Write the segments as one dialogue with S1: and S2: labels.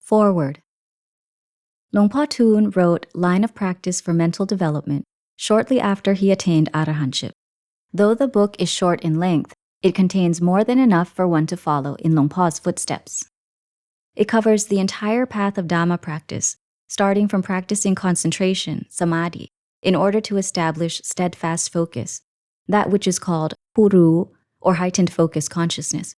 S1: Foreword. Luang Por Thoon wrote Line of Practice for Mental Development shortly after he attained arahantship. Though the book is short in length, it contains more than enough for one to follow in Luang Por's footsteps. It covers the entire path of Dhamma practice, starting from practicing concentration, samadhi, in order to establish steadfast focus, that which is called puru, or heightened focus consciousness,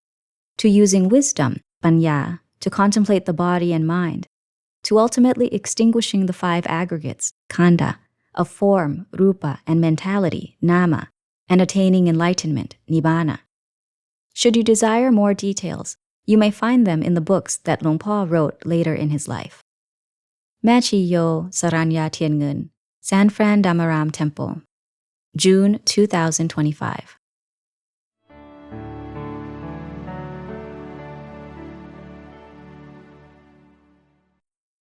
S1: to using wisdom, paññā, to contemplate the body and mind, to ultimately extinguishing the five aggregates, khandha, of form, rupa, and mentality, nama, and attaining enlightenment, nibbana. Should you desire more details, you may find them in the books that Luang Por wrote later in his life. Machiyo Saranya Tiangun, San Fran Dhammaram Temple, June 2025.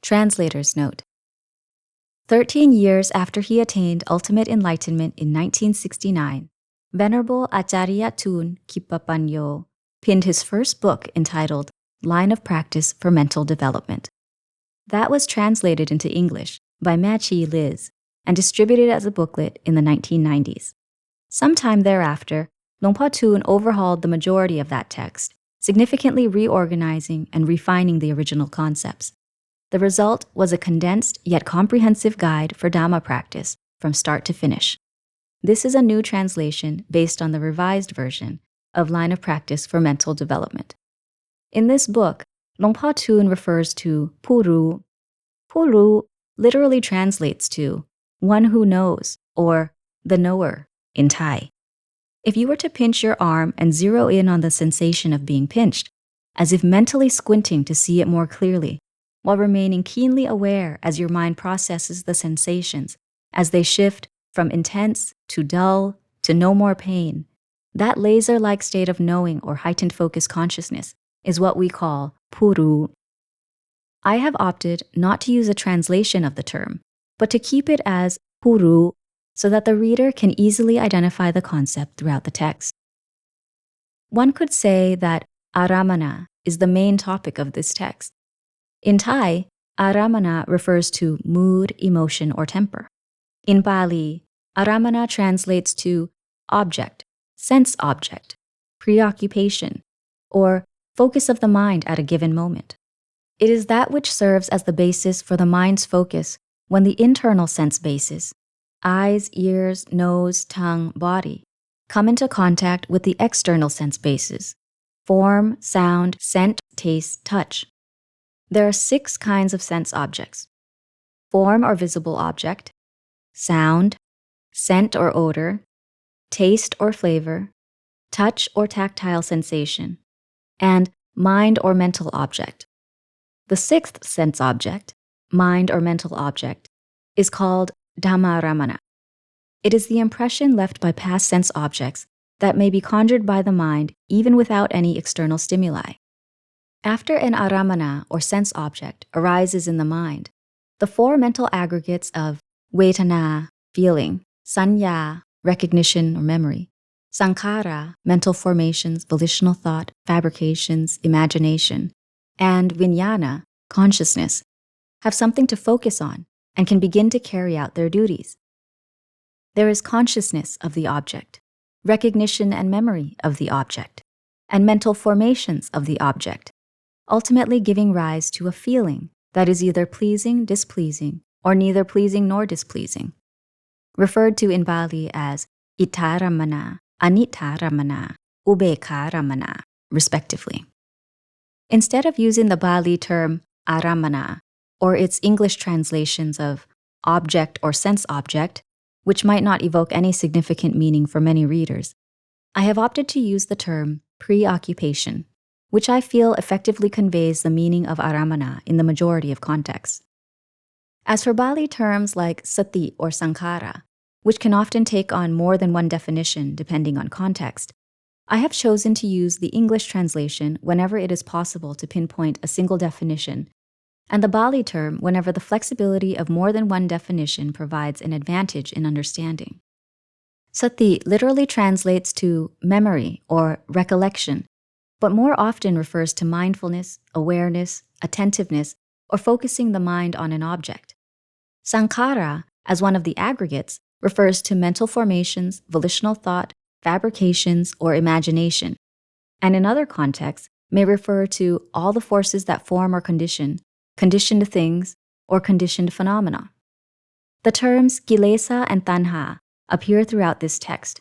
S1: Translator's note. 13 years after he attained ultimate enlightenment in 1969, Venerable Ācariya Thoon Khippapañño penned his first book entitled Line of Practice for Mental Development. That was translated into English by Machi Liz and distributed as a booklet in the 1990s. Sometime thereafter, Luang Por Thoon overhauled the majority of that text, significantly reorganizing and refining the original concepts. The result was a condensed yet comprehensive guide for Dhamma practice from start to finish. This is a new translation based on the revised version of Line of Practice for Mental Development. In this book, Luang Por Thoon refers to puru. Puru literally translates to one who knows, or the knower in Thai. If you were to pinch your arm and zero in on the sensation of being pinched, as if mentally squinting to see it more clearly, while remaining keenly aware as your mind processes the sensations as they shift from intense to dull to no more pain, that laser-like state of knowing or heightened focus consciousness is what we call puru. I have opted not to use a translation of the term, but to keep it as puru so that the reader can easily identify the concept throughout the text. One could say that aramana is the main topic of this text. In Thai, aramana refers to mood, emotion, or temper. In Pali, aramana translates to object, sense object, preoccupation, or focus of the mind at a given moment. It is that which serves as the basis for the mind's focus when the internal sense bases, eyes, ears, nose, tongue, body, come into contact with the external sense bases, form, sound, scent, taste, touch. There are 6 kinds of sense objects: form or visible object, sound, scent or odor, taste or flavor, touch or tactile sensation, and mind or mental object. The 6th sense object, mind or mental object, is called Dhammaramana. It is the impression left by past sense objects that may be conjured by the mind even without any external stimuli. After an aramana or sense object arises in the mind, the 4 mental aggregates of vedana, feeling, saññā, recognition or memory, sankhara, mental formations, volitional thought, fabrications, imagination, and viññāna, consciousness, have something to focus on and can begin to carry out their duties. There is consciousness of the object, recognition and memory of the object, and mental formations of the object, ultimately giving rise to a feeling that is either pleasing, displeasing, or neither pleasing nor displeasing, referred to in Pali as ittaramana, anittaramana, ubekharamana, respectively. Instead of using the Pali term aramana, or its English translations of object or sense object, which might not evoke any significant meaning for many readers, I have opted to use the term preoccupation, which I feel effectively conveys the meaning of aramana in the majority of contexts. As for Pali terms like sati or sankhara, which can often take on more than one definition depending on context, I have chosen to use the English translation whenever it is possible to pinpoint a single definition, and the Pali term whenever the flexibility of more than one definition provides an advantage in understanding. Sati literally translates to memory or recollection, but more often refers to mindfulness, awareness, attentiveness, or focusing the mind on an object. Sankhara, as one of the aggregates, refers to mental formations, volitional thought, fabrications, or imagination, and in other contexts may refer to all the forces that form or conditioned things, or conditioned phenomena. The terms kilesa and tanha appear throughout this text.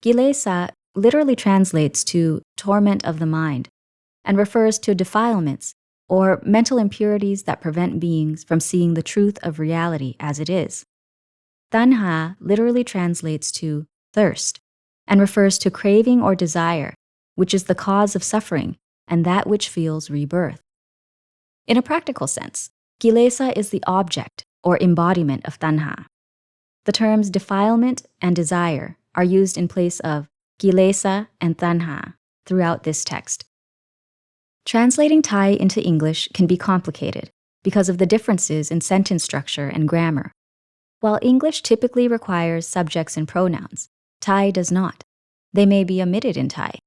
S1: Kilesa literally translates to torment of the mind and refers to defilements or mental impurities that prevent beings from seeing the truth of reality as it is. Tanha literally translates to thirst and refers to craving or desire, which is the cause of suffering and that which feels rebirth. In a practical sense, kilesa is the object or embodiment of tanha. The terms defilement and desire are used in place of kilesa and tanha throughout this text. Translating Thai into English can be complicated because of the differences in sentence structure and grammar. While English typically requires subjects and pronouns, Thai does not. They may be omitted in Thai,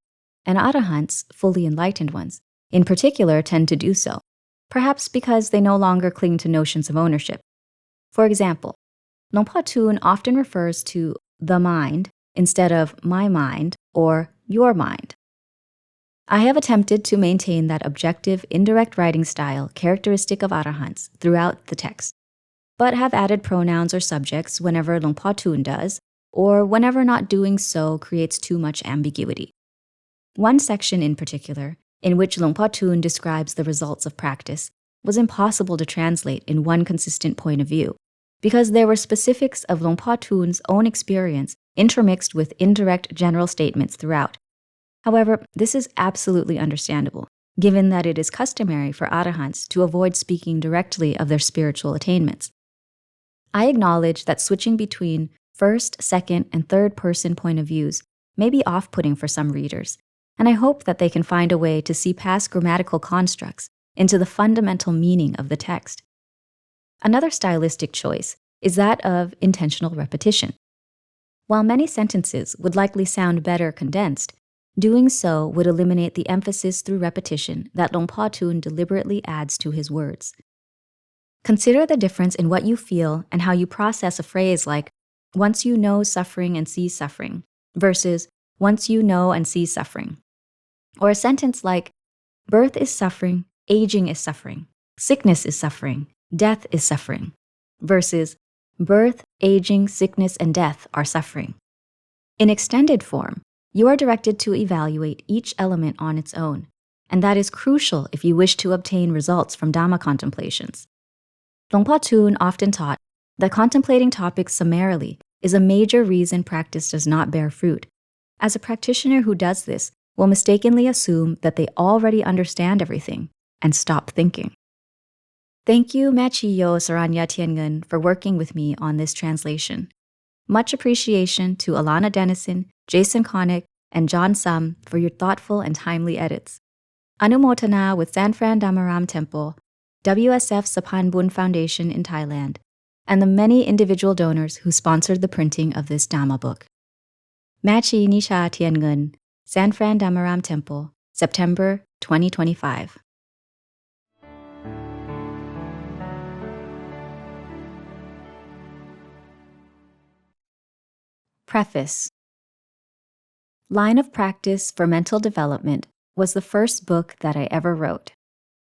S1: and arahants, fully enlightened ones, in particular tend to do so, perhaps because they no longer cling to notions of ownership. For example, Luang Por Thun often refers to the mind instead of my mind or your mind. I have attempted to maintain that objective, indirect writing style characteristic of arahants throughout the text, but have added pronouns or subjects whenever Luang Por Thun does, or whenever not doing so creates too much ambiguity. One section in particular, in which Luang Por Thun describes the results of practice, was impossible to translate in one consistent point of view, because there were specifics of Luang Por Thun's own experience intermixed with indirect general statements throughout. However, this is absolutely understandable, given that it is customary for arahants to avoid speaking directly of their spiritual attainments. I acknowledge that switching between first, second, and third person point of views may be off-putting for some readers, and I hope that they can find a way to see past grammatical constructs into the fundamental meaning of the text. Another stylistic choice is that of intentional repetition. While many sentences would likely sound better condensed, doing so would eliminate the emphasis through repetition that Luang Por Thun deliberately adds to his words. Consider the difference in what you feel and how you process a phrase like, once you know suffering and see suffering, versus once you know and see suffering. Or a sentence like, birth is suffering, aging is suffering, sickness is suffering, death is suffering, versus birth, aging, sickness, and death are suffering. In extended form, you are directed to evaluate each element on its own, and that is crucial if you wish to obtain results from Dhamma contemplations. Luang Por Thun often taught that contemplating topics summarily is a major reason practice does not bear fruit, as a practitioner who does this will mistakenly assume that they already understand everything and stop thinking. Thank you, Machiyo Saranya Tiangen, for working with me on this translation. Much appreciation to Alana Dennison, Jason Connick, and John Sum for your thoughtful and timely edits. Anumotana with Sanfran Dhammaram Temple, WSF Sapan Bun Foundation in Thailand, and the many individual donors who sponsored the printing of this Dhamma book. Machi Nisha Tiangen, Sanfran Dhammaram Temple, September 2025. Preface. Line of Practice for Mental Development was the first book that I ever wrote.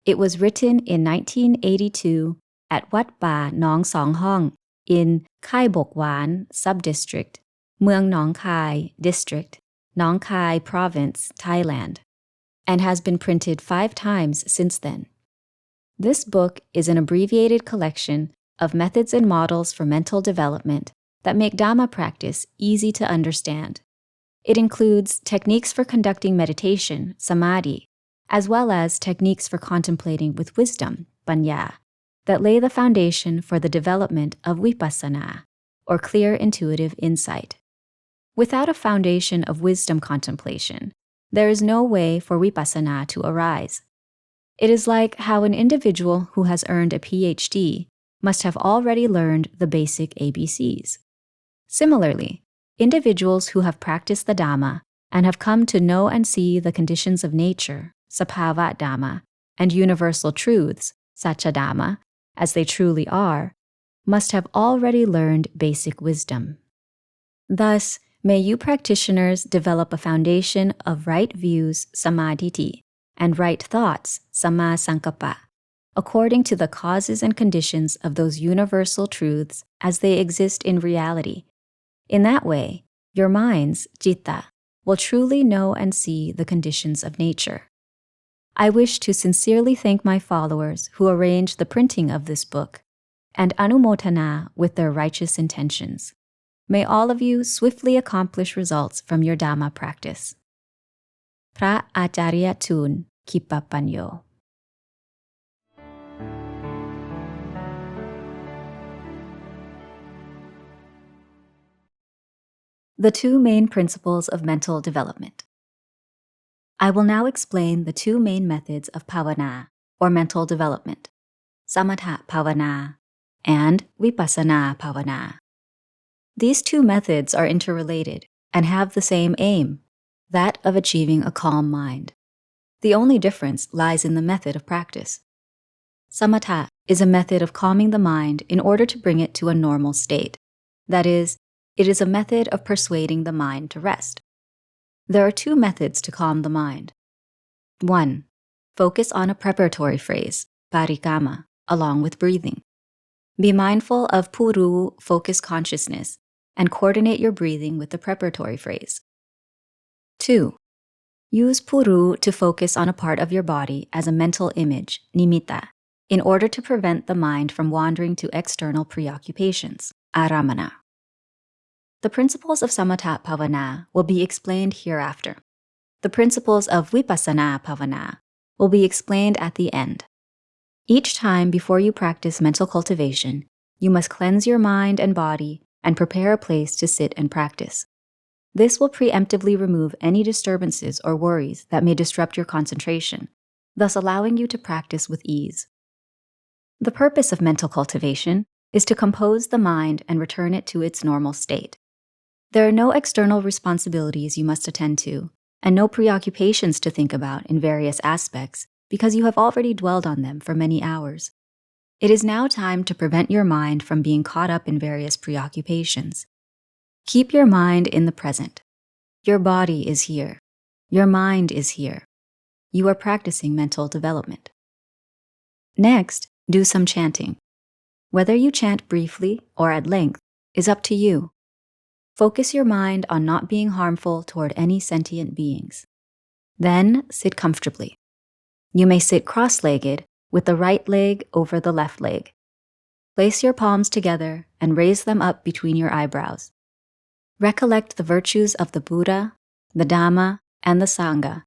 S1: It was written in 1982 at Wat Pa Nong Song Hong in Khai Bok Wan Subdistrict, Mueang Nong Khai District, Nong Khai Province, Thailand, and has been printed 5 times since then. This book is an abbreviated collection of methods and models for mental development that make Dhamma practice easy to understand. It includes techniques for conducting meditation, samadhi, as well as techniques for contemplating with wisdom, panya, that lay the foundation for the development of vipassana, or clear intuitive insight. Without a foundation of wisdom contemplation, there is no way for vipassana to arise. It is like how an individual who has earned a PhD must have already learned the basic ABCs. Similarly, individuals who have practiced the Dhamma and have come to know and see the conditions of nature, sabhava Dhamma, and universal truths, Dhamma, as they truly are, must have already learned basic wisdom. Thus, may you practitioners develop a foundation of right views, samadhi, and right thoughts, samma sankappa, according to the causes and conditions of those universal truths as they exist in reality. In that way, your minds, citta, will truly know and see the conditions of nature. I wish to sincerely thank my followers who arranged the printing of this book and anumotana with their righteous intentions. May all of you swiftly accomplish results from your Dhamma practice. Venerable Ācariya Thoon Khippapañño. The two main principles of mental development. I will now explain the two main methods of bhavana, or mental development, samatha bhavana and vipassana bhavana. These two methods are interrelated and have the same aim, that of achieving a calm mind. The only difference lies in the method of practice. Samatha is a method of calming the mind in order to bring it to a normal state. That is, it is a method of persuading the mind to rest. There are two methods to calm the mind. 1. Focus on a preparatory phrase, Parikamma, along with breathing. Be mindful of puru, focus consciousness, and coordinate your breathing with the preparatory phrase. 2. Use puru to focus on a part of your body as a mental image, nimitta, in order to prevent the mind from wandering to external preoccupations, aramana. The principles of samatha bhavana will be explained hereafter. The principles of vipassana bhavana will be explained at the end. Each time before you practice mental cultivation, you must cleanse your mind and body and prepare a place to sit and practice. This will preemptively remove any disturbances or worries that may disrupt your concentration, thus allowing you to practice with ease. The purpose of mental cultivation is to compose the mind and return it to its normal state. There are no external responsibilities you must attend to, and no preoccupations to think about in various aspects, because you have already dwelled on them for many hours. It is now time to prevent your mind from being caught up in various preoccupations. Keep your mind in the present. Your body is here. Your mind is here. You are practicing mental development. Next, do some chanting. Whether you chant briefly or at length is up to you. Focus your mind on not being harmful toward any sentient beings. Then sit comfortably. You may sit cross-legged with the right leg over the left leg. Place your palms together and raise them up between your eyebrows. Recollect the virtues of the Buddha, the Dhamma, and the Sangha,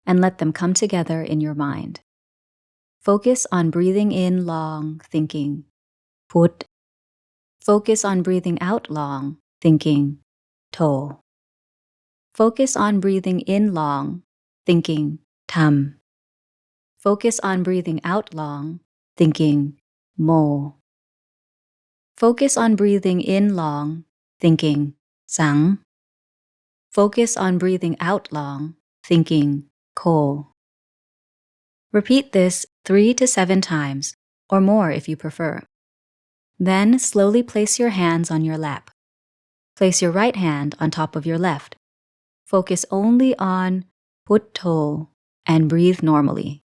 S1: and let them come together in your mind. Focus on breathing in long, thinking, Put. Focus on breathing out long, thinking, To. Focus on breathing in long, thinking, Tham. Focus on breathing out long, thinking, Mo. Focus on breathing in long, thinking, Sang. Focus on breathing out long, thinking, Ko. Repeat this 3 to 7 times, or more if you prefer. Then slowly place your hands on your lap. Place your right hand on top of your left. Focus only on Putto and breathe normally.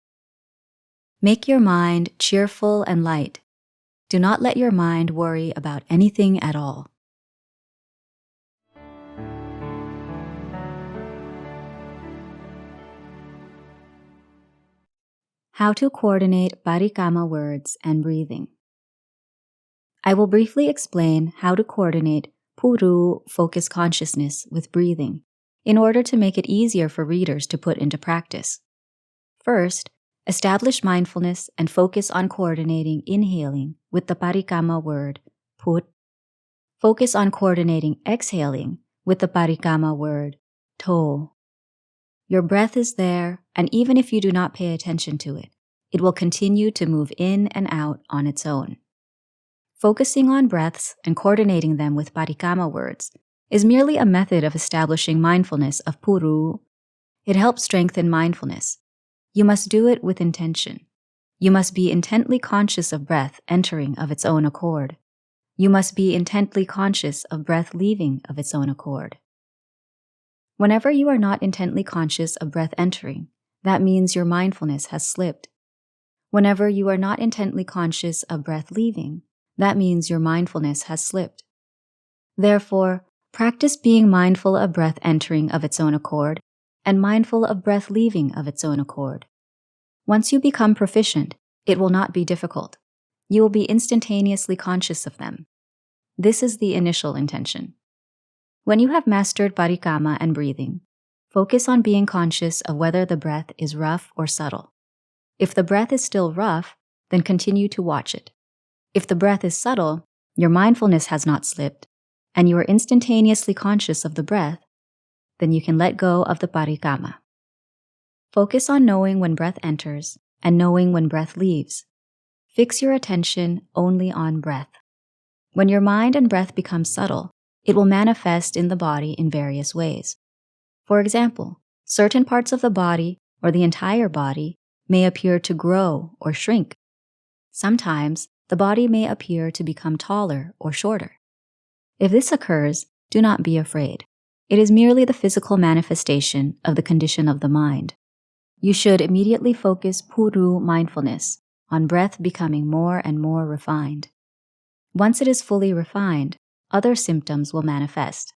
S1: Make your mind cheerful and light. Do not let your mind worry about anything at all. How to coordinate Parikamma words and breathing. I will briefly explain how to coordinate puru, focus consciousness, with breathing, in order to make it easier for readers to put into practice. First, establish mindfulness and focus on coordinating inhaling with the Parikamma word, put. Focus on coordinating exhaling with the Parikamma word, to. Your breath is there, and even if you do not pay attention to it, it will continue to move in and out on its own. Focusing on breaths and coordinating them with Parikamma words is merely a method of establishing mindfulness of puru. It helps strengthen mindfulness. You must do it with intention. You must be intently conscious of breath entering of its own accord. You must be intently conscious of breath leaving of its own accord. Whenever you are not intently conscious of breath entering, that means your mindfulness has slipped. Whenever you are not intently conscious of breath leaving, that means your mindfulness has slipped. Therefore, practice being mindful of breath entering of its own accord and mindful of breath leaving of its own accord. Once you become proficient, it will not be difficult. You will be instantaneously conscious of them. This is the initial intention. When you have mastered Parikamma and breathing, focus on being conscious of whether the breath is rough or subtle. If the breath is still rough, then continue to watch it. If the breath is subtle, your mindfulness has not slipped, and you are instantaneously conscious of the breath, then you can let go of the Parikamma. Focus on knowing when breath enters and knowing when breath leaves. Fix your attention only on breath. When your mind and breath become subtle, it will manifest in the body in various ways. For example, certain parts of the body or the entire body may appear to grow or shrink. Sometimes, the body may appear to become taller or shorter. If this occurs, do not be afraid. It is merely the physical manifestation of the condition of the mind. You should immediately focus puru mindfulness on breath becoming more and more refined. Once it is fully refined, other symptoms will manifest.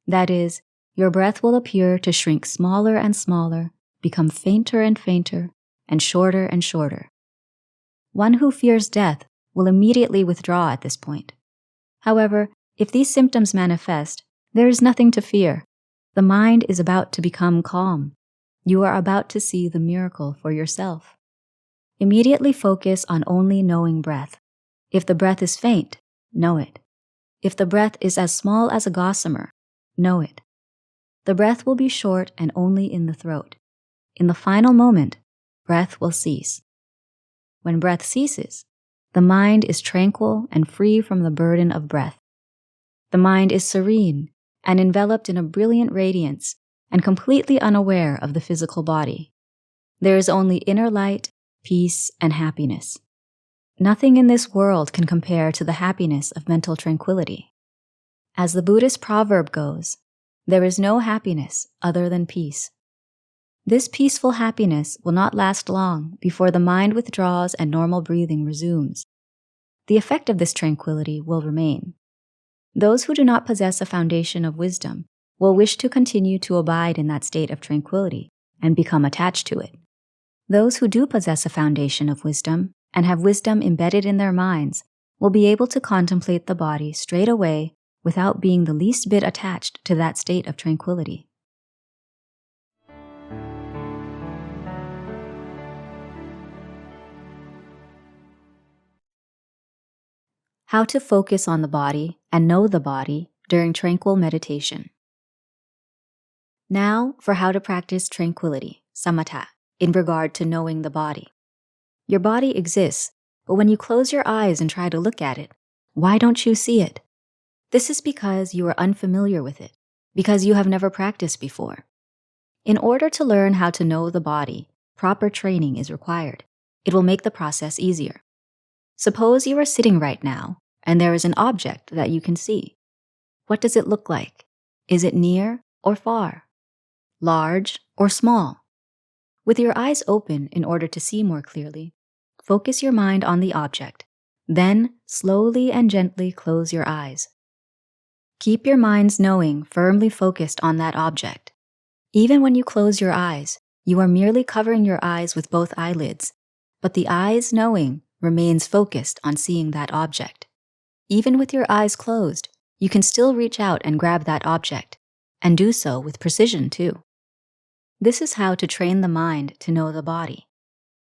S1: That is, your breath will appear to shrink smaller and smaller, become fainter and fainter, and shorter and shorter. One who fears death will immediately withdraw at this point. However, if these symptoms manifest, there is nothing to fear. The mind is about to become calm. You are about to see the miracle for yourself. Immediately focus on only knowing breath. If the breath is faint, know it. If the breath is as small as a gossamer, know it. The breath will be short and only in the throat. In the final moment, breath will cease. When breath ceases, the mind is tranquil and free from the burden of breath. The mind is serene and enveloped in a brilliant radiance and completely unaware of the physical body. There is only inner light, peace, and happiness. Nothing in this world can compare to the happiness of mental tranquility. As the Buddhist proverb goes, there is no happiness other than peace. This peaceful happiness will not last long before the mind withdraws and normal breathing resumes. The effect of this tranquility will remain. Those who do not possess a foundation of wisdom will wish to continue to abide in that state of tranquility and become attached to it. Those who do possess a foundation of wisdom and have wisdom embedded in their minds will be able to contemplate the body straight away without being the least bit attached to that state of tranquility. How to focus on the body and know the body during tranquil meditation. Now for how to practice tranquility, samatha, in regard to knowing the body. Your body exists, but when you close your eyes and try to look at it, why don't you see it? This is because you are unfamiliar with it, because you have never practiced before. In order to learn how to know the body, proper training is required. It will make the process easier. Suppose you are sitting right now, and there is an object that you can see. What does it look like? Is it near or far? Large or small? With your eyes open in order to see more clearly, focus your mind on the object. Then, slowly and gently close your eyes. Keep your mind's knowing firmly focused on that object. Even when you close your eyes, you are merely covering your eyes with both eyelids, but the eyes knowing remains focused on seeing that object. Even with your eyes closed, you can still reach out and grab that object, and do so with precision too. This is how to train the mind to know the body.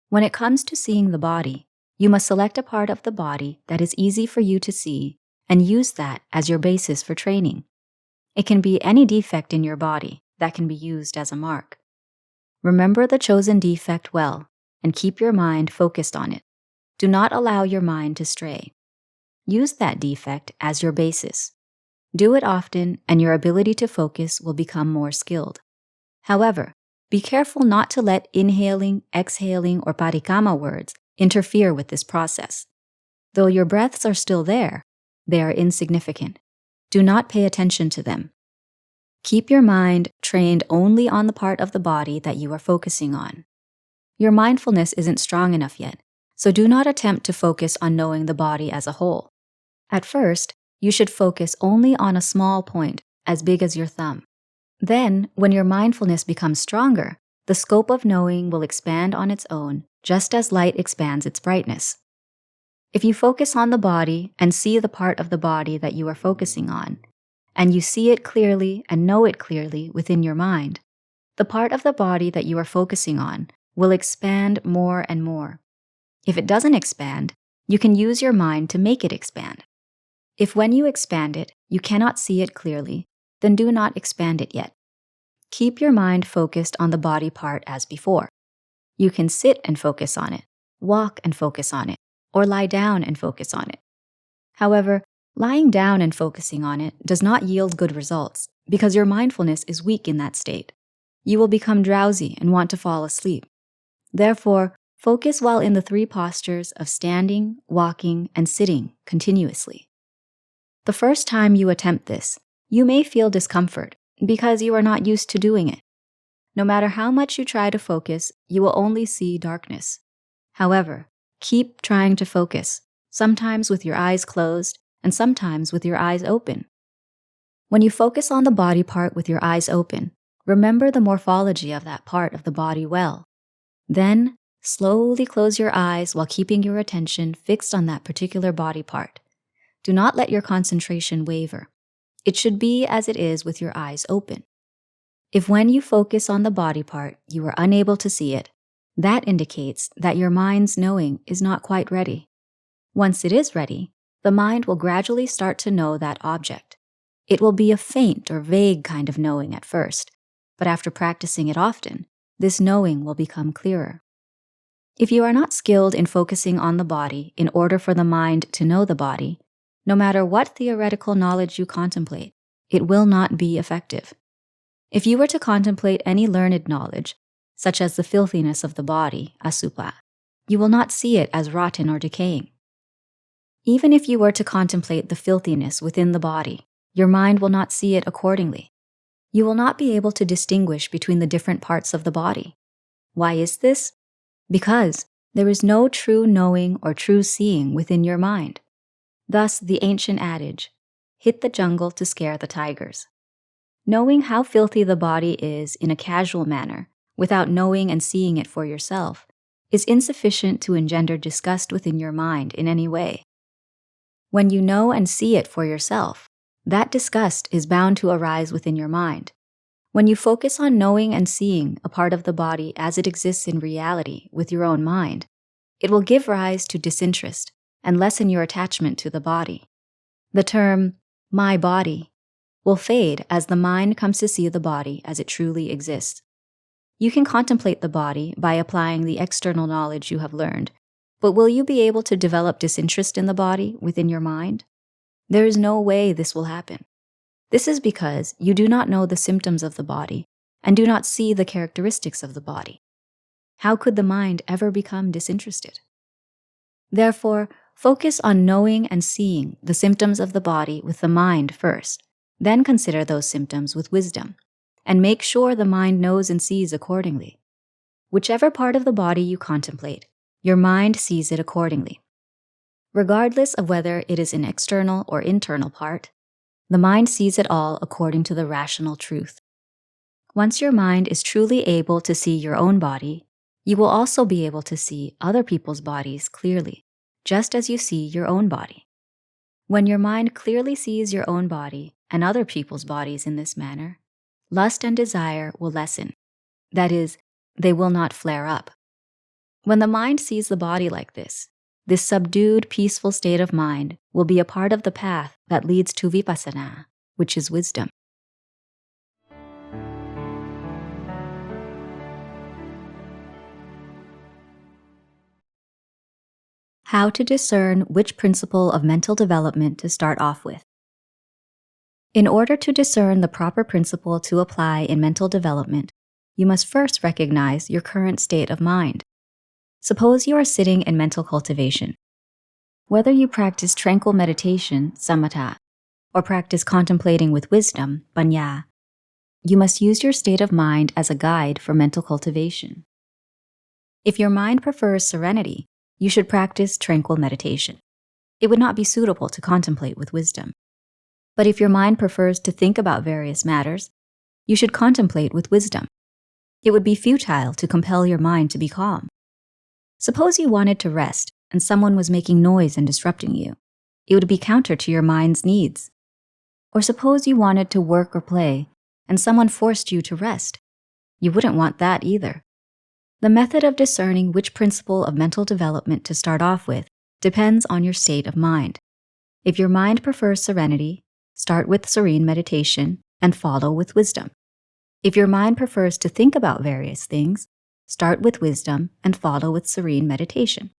S1: When it comes to seeing the body, you must select a part of the body that is easy for you to see and use that as your basis for training. It can be any defect in your body that can be used as a mark. Remember the chosen defect well and keep your mind focused on it. Do not allow your mind to stray. Use that defect as your basis. Do it often and your ability to focus will become more skilled. However, be careful not to let inhaling, exhaling, or parikamma words interfere with this process. Though your breaths are still there, they are insignificant. Do not pay attention to them. Keep your mind trained only on the part of the body that you are focusing on. Your mindfulness isn't strong enough yet, so do not attempt to focus on knowing the body as a whole. At first, you should focus only on a small point, as big as your thumb. Then, when your mindfulness becomes stronger, the scope of knowing will expand on its own, just as light expands its brightness. If you focus on the body and see the part of the body that you are focusing on, and you see it clearly and know it clearly within your mind, the part of the body that you are focusing on will expand more and more. If it doesn't expand, you can use your mind to make it expand. If when you expand it, you cannot see it clearly, then do not expand it yet. Keep your mind focused on the body part as before. You can sit and focus on it, walk and focus on it, or lie down and focus on it. However, lying down and focusing on it does not yield good results because your mindfulness is weak in that state. You will become drowsy and want to fall asleep. Therefore, focus while in the 3 postures of standing, walking, and sitting continuously. The first time you attempt this, you may feel discomfort because you are not used to doing it. No matter how much you try to focus, you will only see darkness. However, keep trying to focus, sometimes with your eyes closed and sometimes with your eyes open. When you focus on the body part with your eyes open, remember the morphology of that part of the body well. Then, slowly close your eyes while keeping your attention fixed on that particular body part. Do not let your concentration waver. It should be as it is with your eyes open. If when you focus on the body part, you are unable to see it, that indicates that your mind's knowing is not quite ready. Once it is ready, the mind will gradually start to know that object. It will be a faint or vague kind of knowing at first, but after practicing it often, this knowing will become clearer. If you are not skilled in focusing on the body in order for the mind to know the body, no matter what theoretical knowledge you contemplate, it will not be effective. If you were to contemplate any learned knowledge, such as the filthiness of the body, asubha, you will not see it as rotten or decaying. Even if you were to contemplate the filthiness within the body, your mind will not see it accordingly. You will not be able to distinguish between the different parts of the body. Why is this? Because there is no true knowing or true seeing within your mind. Thus the ancient adage, hit the jungle to scare the tigers. Knowing how filthy the body is in a casual manner, without knowing and seeing it for yourself, is insufficient to engender disgust within your mind in any way. When you know and see it for yourself, that disgust is bound to arise within your mind. When you focus on knowing and seeing a part of the body as it exists in reality with your own mind, it will give rise to disinterest and lessen your attachment to the body. The term, my body, will fade as the mind comes to see the body as it truly exists. You can contemplate the body by applying the external knowledge you have learned, but will you be able to develop disinterest in the body within your mind? There is no way this will happen. This is because you do not know the symptoms of the body and do not see the characteristics of the body. How could the mind ever become disinterested? Therefore, focus on knowing and seeing the symptoms of the body with the mind first, then consider those symptoms with wisdom, and make sure the mind knows and sees accordingly. Whichever part of the body you contemplate, your mind sees it accordingly. Regardless of whether it is an external or internal part, the mind sees it all according to the rational truth. Once your mind is truly able to see your own body, you will also be able to see other people's bodies clearly, just as you see your own body. When your mind clearly sees your own body and other people's bodies in this manner, lust and desire will lessen. That is, they will not flare up. When the mind sees the body like this subdued, peaceful state of mind will be a part of the path that leads to vipassana, which is wisdom. How to discern which principle of mental development to start off with. In order to discern the proper principle to apply in mental development, you must first recognize your current state of mind. Suppose you are sitting in mental cultivation. Whether you practice tranquil meditation, samatha, or practice contemplating with wisdom, paññā, you must use your state of mind as a guide for mental cultivation. If your mind prefers serenity, you should practice tranquil meditation. It would not be suitable to contemplate with wisdom. But if your mind prefers to think about various matters, you should contemplate with wisdom. It would be futile to compel your mind to be calm. Suppose you wanted to rest and someone was making noise and disrupting you. It would be counter to your mind's needs. Or suppose you wanted to work or play and someone forced you to rest. You wouldn't want that either. The method of discerning which principle of mental development to start off with depends on your state of mind. If your mind prefers serenity, start with serene meditation and follow with wisdom. If your mind prefers to think about various things, start with wisdom and follow with serene meditation.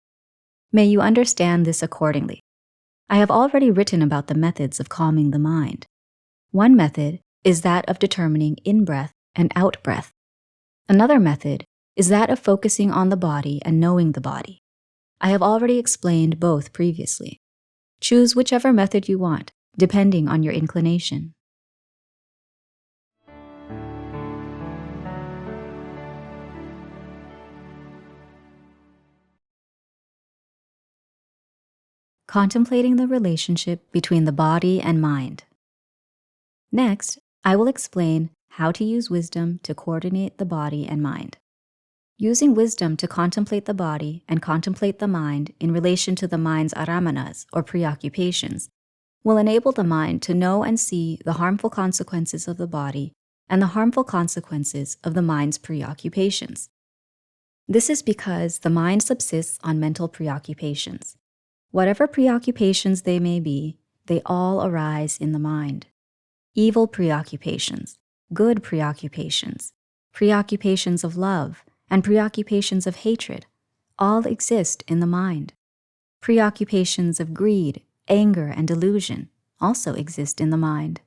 S1: May you understand this accordingly. I have already written about the methods of calming the mind. One method is that of determining in-breath and out-breath. Another method is that of focusing on the body and knowing the body. I have already explained both previously. Choose whichever method you want, depending on your inclination. Contemplating the relationship between the body and mind. Next, I will explain how to use wisdom to coordinate the body and mind. Using wisdom to contemplate the body and contemplate the mind in relation to the mind's aramanas, or preoccupations, will enable the mind to know and see the harmful consequences of the body and the harmful consequences of the mind's preoccupations. This is because the mind subsists on mental preoccupations. Whatever preoccupations they may be, they all arise in the mind. Evil preoccupations, good preoccupations, preoccupations of love, and preoccupations of hatred all exist in the mind. Preoccupations of greed, anger, and delusion also exist in the mind.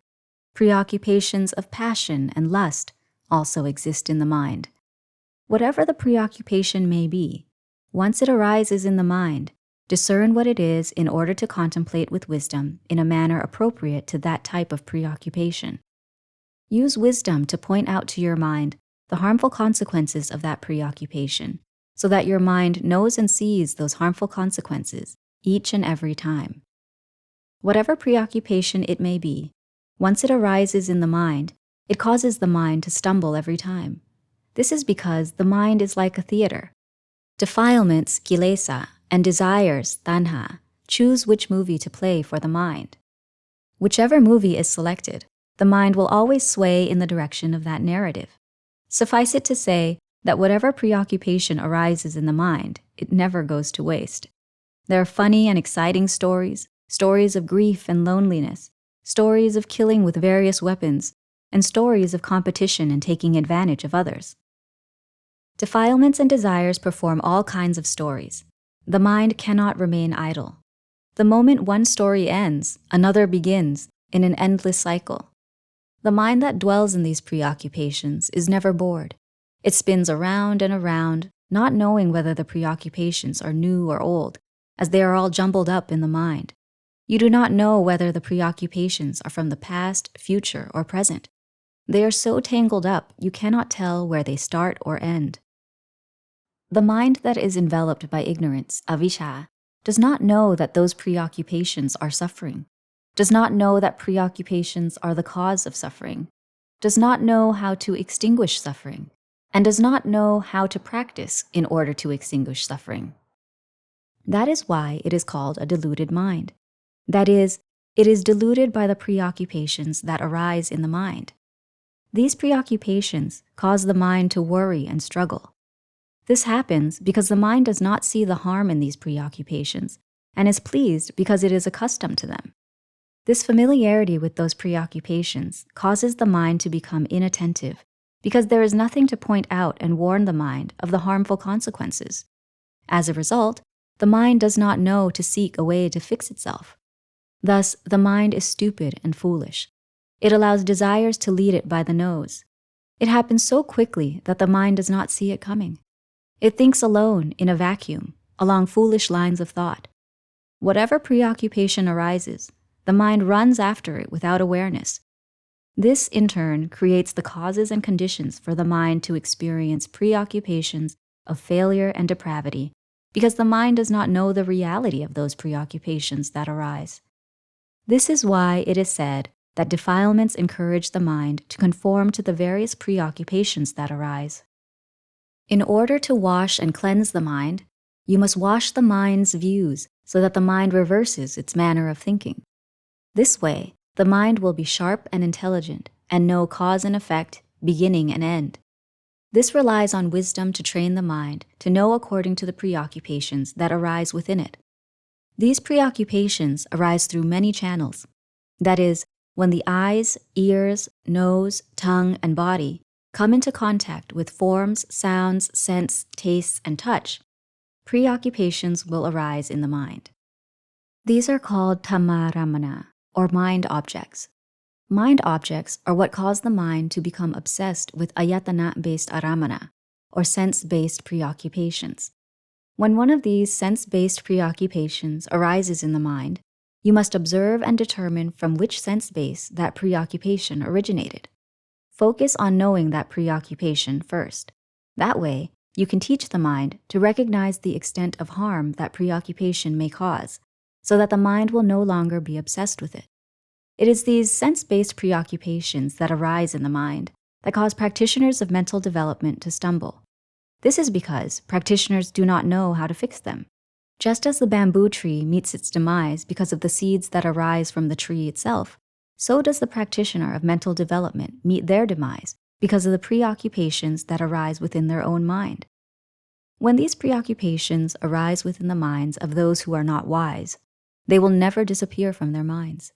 S1: Preoccupations of passion and lust also exist in the mind. Whatever the preoccupation may be, once it arises in the mind, discern what it is in order to contemplate with wisdom in a manner appropriate to that type of preoccupation. Use wisdom to point out to your mind the harmful consequences of that preoccupation, so that your mind knows and sees those harmful consequences each and every time. Whatever preoccupation it may be, once it arises in the mind, it causes the mind to stumble every time. This is because the mind is like a theater. Defilements, kilesa, and desires, tanha, choose which movie to play for the mind. Whichever movie is selected, the mind will always sway in the direction of that narrative. Suffice it to say that whatever preoccupation arises in the mind, it never goes to waste. There are funny and exciting stories, stories of grief and loneliness, stories of killing with various weapons, and stories of competition and taking advantage of others. Defilements and desires perform all kinds of stories. The mind cannot remain idle. The moment one story ends, another begins in an endless cycle. The mind that dwells in these preoccupations is never bored. It spins around and around, not knowing whether the preoccupations are new or old, as they are all jumbled up in the mind. You do not know whether the preoccupations are from the past, future, or present. They are so tangled up, you cannot tell where they start or end. The mind that is enveloped by ignorance, avijja, does not know that those preoccupations are suffering, does not know that preoccupations are the cause of suffering, does not know how to extinguish suffering, and does not know how to practice in order to extinguish suffering. That is why it is called a deluded mind. That is, it is deluded by the preoccupations that arise in the mind. These preoccupations cause the mind to worry and struggle. This happens because the mind does not see the harm in these preoccupations and is pleased because it is accustomed to them. This familiarity with those preoccupations causes the mind to become inattentive because there is nothing to point out and warn the mind of the harmful consequences. As a result, the mind does not know to seek a way to fix itself. Thus, the mind is stupid and foolish. It allows desires to lead it by the nose. It happens so quickly that the mind does not see it coming. It thinks alone in a vacuum, along foolish lines of thought. Whatever preoccupation arises, the mind runs after it without awareness. This, in turn, creates the causes and conditions for the mind to experience preoccupations of failure and depravity, because the mind does not know the reality of those preoccupations that arise. This is why it is said that defilements encourage the mind to conform to the various preoccupations that arise. In order to wash and cleanse the mind, you must wash the mind's views so that the mind reverses its manner of thinking. This way, the mind will be sharp and intelligent and know cause and effect, beginning and end. This relies on wisdom to train the mind to know according to the preoccupations that arise within it. These preoccupations arise through many channels. That is, when the eyes, ears, nose, tongue, and body come into contact with forms, sounds, scents, tastes, and touch, preoccupations will arise in the mind. These are called Dhamma, or mind objects. Mind objects are what cause the mind to become obsessed with ayatana-based aramana, or sense-based preoccupations. When one of these sense-based preoccupations arises in the mind, you must observe and determine from which sense base that preoccupation originated. Focus on knowing that preoccupation first. That way, you can teach the mind to recognize the extent of harm that preoccupation may cause, so that the mind will no longer be obsessed with it. It is these sense-based preoccupations that arise in the mind that cause practitioners of mental development to stumble. This is because practitioners do not know how to fix them. Just as the bamboo tree meets its demise because of the seeds that arise from the tree itself, so does the practitioner of mental development meet their demise because of the preoccupations that arise within their own mind. When these preoccupations arise within the minds of those who are not wise, they will never disappear from their minds.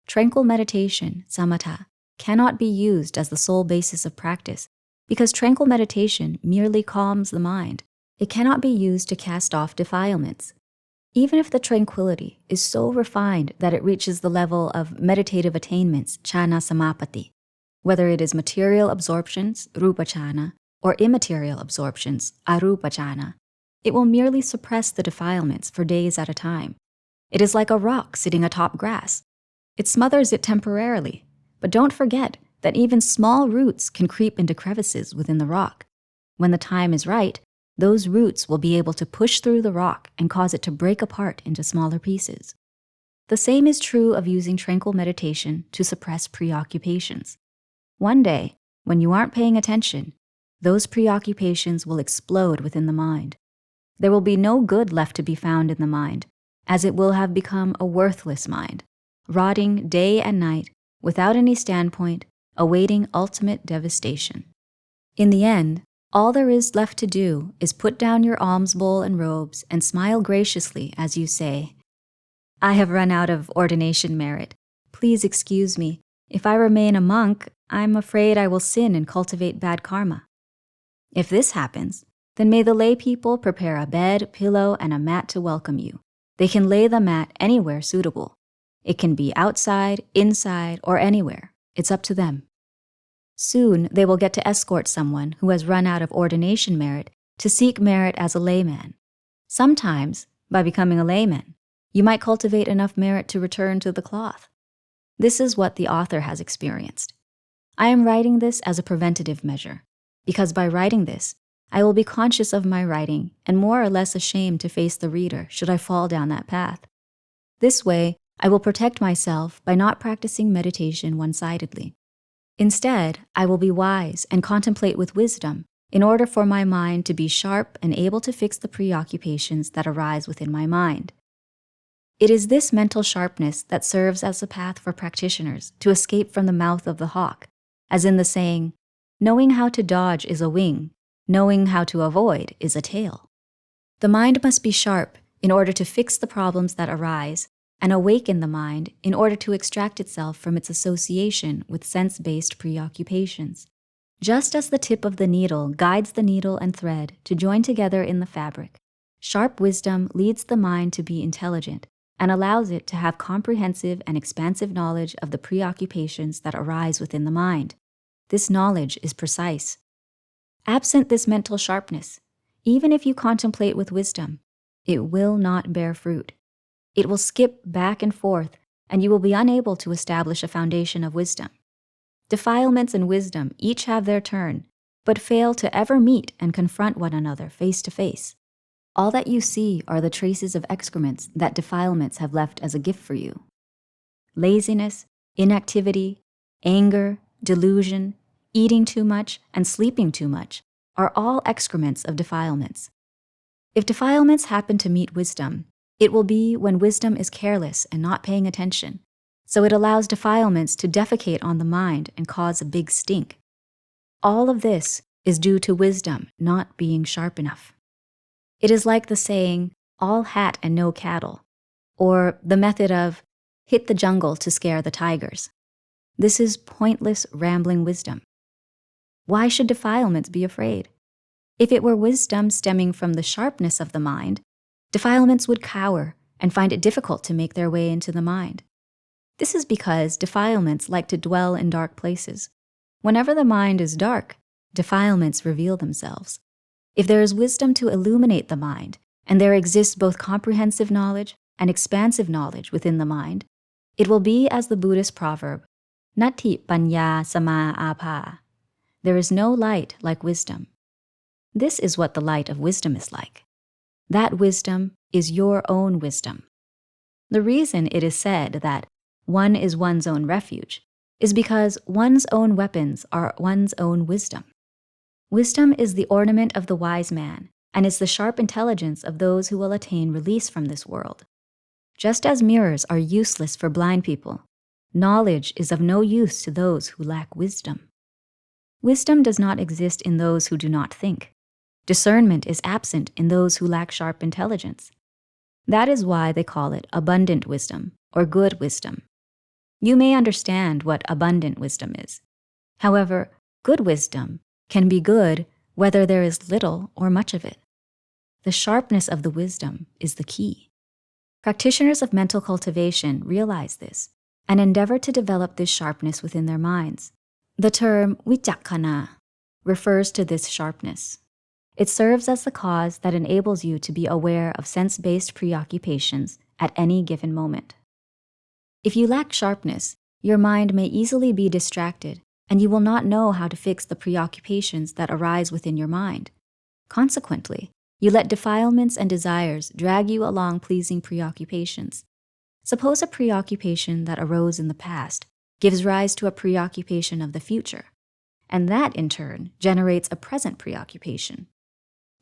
S1: Tranquil meditation, samatha, cannot be used as the sole basis of practice because tranquil meditation merely calms the mind. It cannot be used to cast off defilements. Even if the tranquility is so refined that it reaches the level of meditative attainments, jhana samapatti, whether it is material absorptions, rupa jhana, or immaterial absorptions, arupa jhana, it will merely suppress the defilements for days at a time. It is like a rock sitting atop grass. It smothers it temporarily, but don't forget that even small roots can creep into crevices within the rock. When the time is right, those roots will be able to push through the rock and cause it to break apart into smaller pieces. The same is true of using tranquil meditation to suppress preoccupations. One day, when you aren't paying attention, those preoccupations will explode within the mind. There will be no good left to be found in the mind, as it will have become a worthless mind, rotting day and night without any standpoint, awaiting ultimate devastation. In the end, all there is left to do is put down your alms bowl and robes and smile graciously as you say, "I have run out of ordination merit. Please excuse me. If I remain a monk, I'm afraid I will sin and cultivate bad karma." If this happens, then may the lay people prepare a bed, pillow, and a mat to welcome you. They can lay the mat anywhere suitable. It can be outside, inside, or anywhere. It's up to them. Soon, they will get to escort someone who has run out of ordination merit to seek merit as a layman. Sometimes, by becoming a layman, you might cultivate enough merit to return to the cloth. This is what the author has experienced. I am writing this as a preventative measure, because by writing this, I will be conscious of my writing and more or less ashamed to face the reader should I fall down that path. This way, I will protect myself by not practicing meditation one-sidedly. Instead, I will be wise and contemplate with wisdom in order for my mind to be sharp and able to fix the preoccupations that arise within my mind. It is this mental sharpness that serves as a path for practitioners to escape from the mouth of the hawk, as in the saying, "Knowing how to dodge is a wing, knowing how to avoid is a tail." The mind must be sharp in order to fix the problems that arise and awaken the mind in order to extract itself from its association with sense-based preoccupations. Just as the tip of the needle guides the needle and thread to join together in the fabric, sharp wisdom leads the mind to be intelligent and allows it to have comprehensive and expansive knowledge of the preoccupations that arise within the mind. This knowledge is precise. Absent this mental sharpness, Even if you contemplate with wisdom, it will not bear fruit. It will skip back and forth, and you will be unable to establish a foundation of wisdom. Defilements and wisdom each have their turn, but fail to ever meet and confront one another face to face. All that you see are the traces of excrements that defilements have left as a gift for you. Laziness, inactivity, anger, delusion, eating too much, and sleeping too much are all excrements of defilements. If defilements happen to meet wisdom, it will be when wisdom is careless and not paying attention, so it allows defilements to defecate on the mind and cause a big stink. All of this is due to wisdom not being sharp enough. It is like the saying, all hat and no cattle, or the method of, hit the jungle to scare the tigers. This is pointless, rambling wisdom. Why should defilements be afraid? If it were wisdom stemming from the sharpness of the mind, defilements would cower and find it difficult to make their way into the mind. This is because defilements like to dwell in dark places. Whenever the mind is dark, defilements reveal themselves. If there is wisdom to illuminate the mind, and there exists both comprehensive knowledge and expansive knowledge within the mind, it will be as the Buddhist proverb, Nati panya sama apa. There is no light like wisdom. This is what the light of wisdom is like. That wisdom is your own wisdom. The reason it is said that one is one's own refuge is because one's own weapons are one's own wisdom. Wisdom is the ornament of the wise man and is the sharp intelligence of those who will attain release from this world. Just as mirrors are useless for blind people, knowledge is of no use to those who lack wisdom. Wisdom does not exist in those who do not think. Discernment is absent in those who lack sharp intelligence. That is why they call it abundant wisdom or good wisdom. You may understand what abundant wisdom is. However, good wisdom can be good whether there is little or much of it. The sharpness of the wisdom is the key. Practitioners of mental cultivation realize this and endeavor to develop this sharpness within their minds. The term vicakkana refers to this sharpness. It serves as the cause that enables you to be aware of sense-based preoccupations at any given moment. If you lack sharpness, your mind may easily be distracted, and you will not know how to fix the preoccupations that arise within your mind. Consequently, you let defilements and desires drag you along pleasing preoccupations. Suppose a preoccupation that arose in the past gives rise to a preoccupation of the future, and that in turn generates a present preoccupation.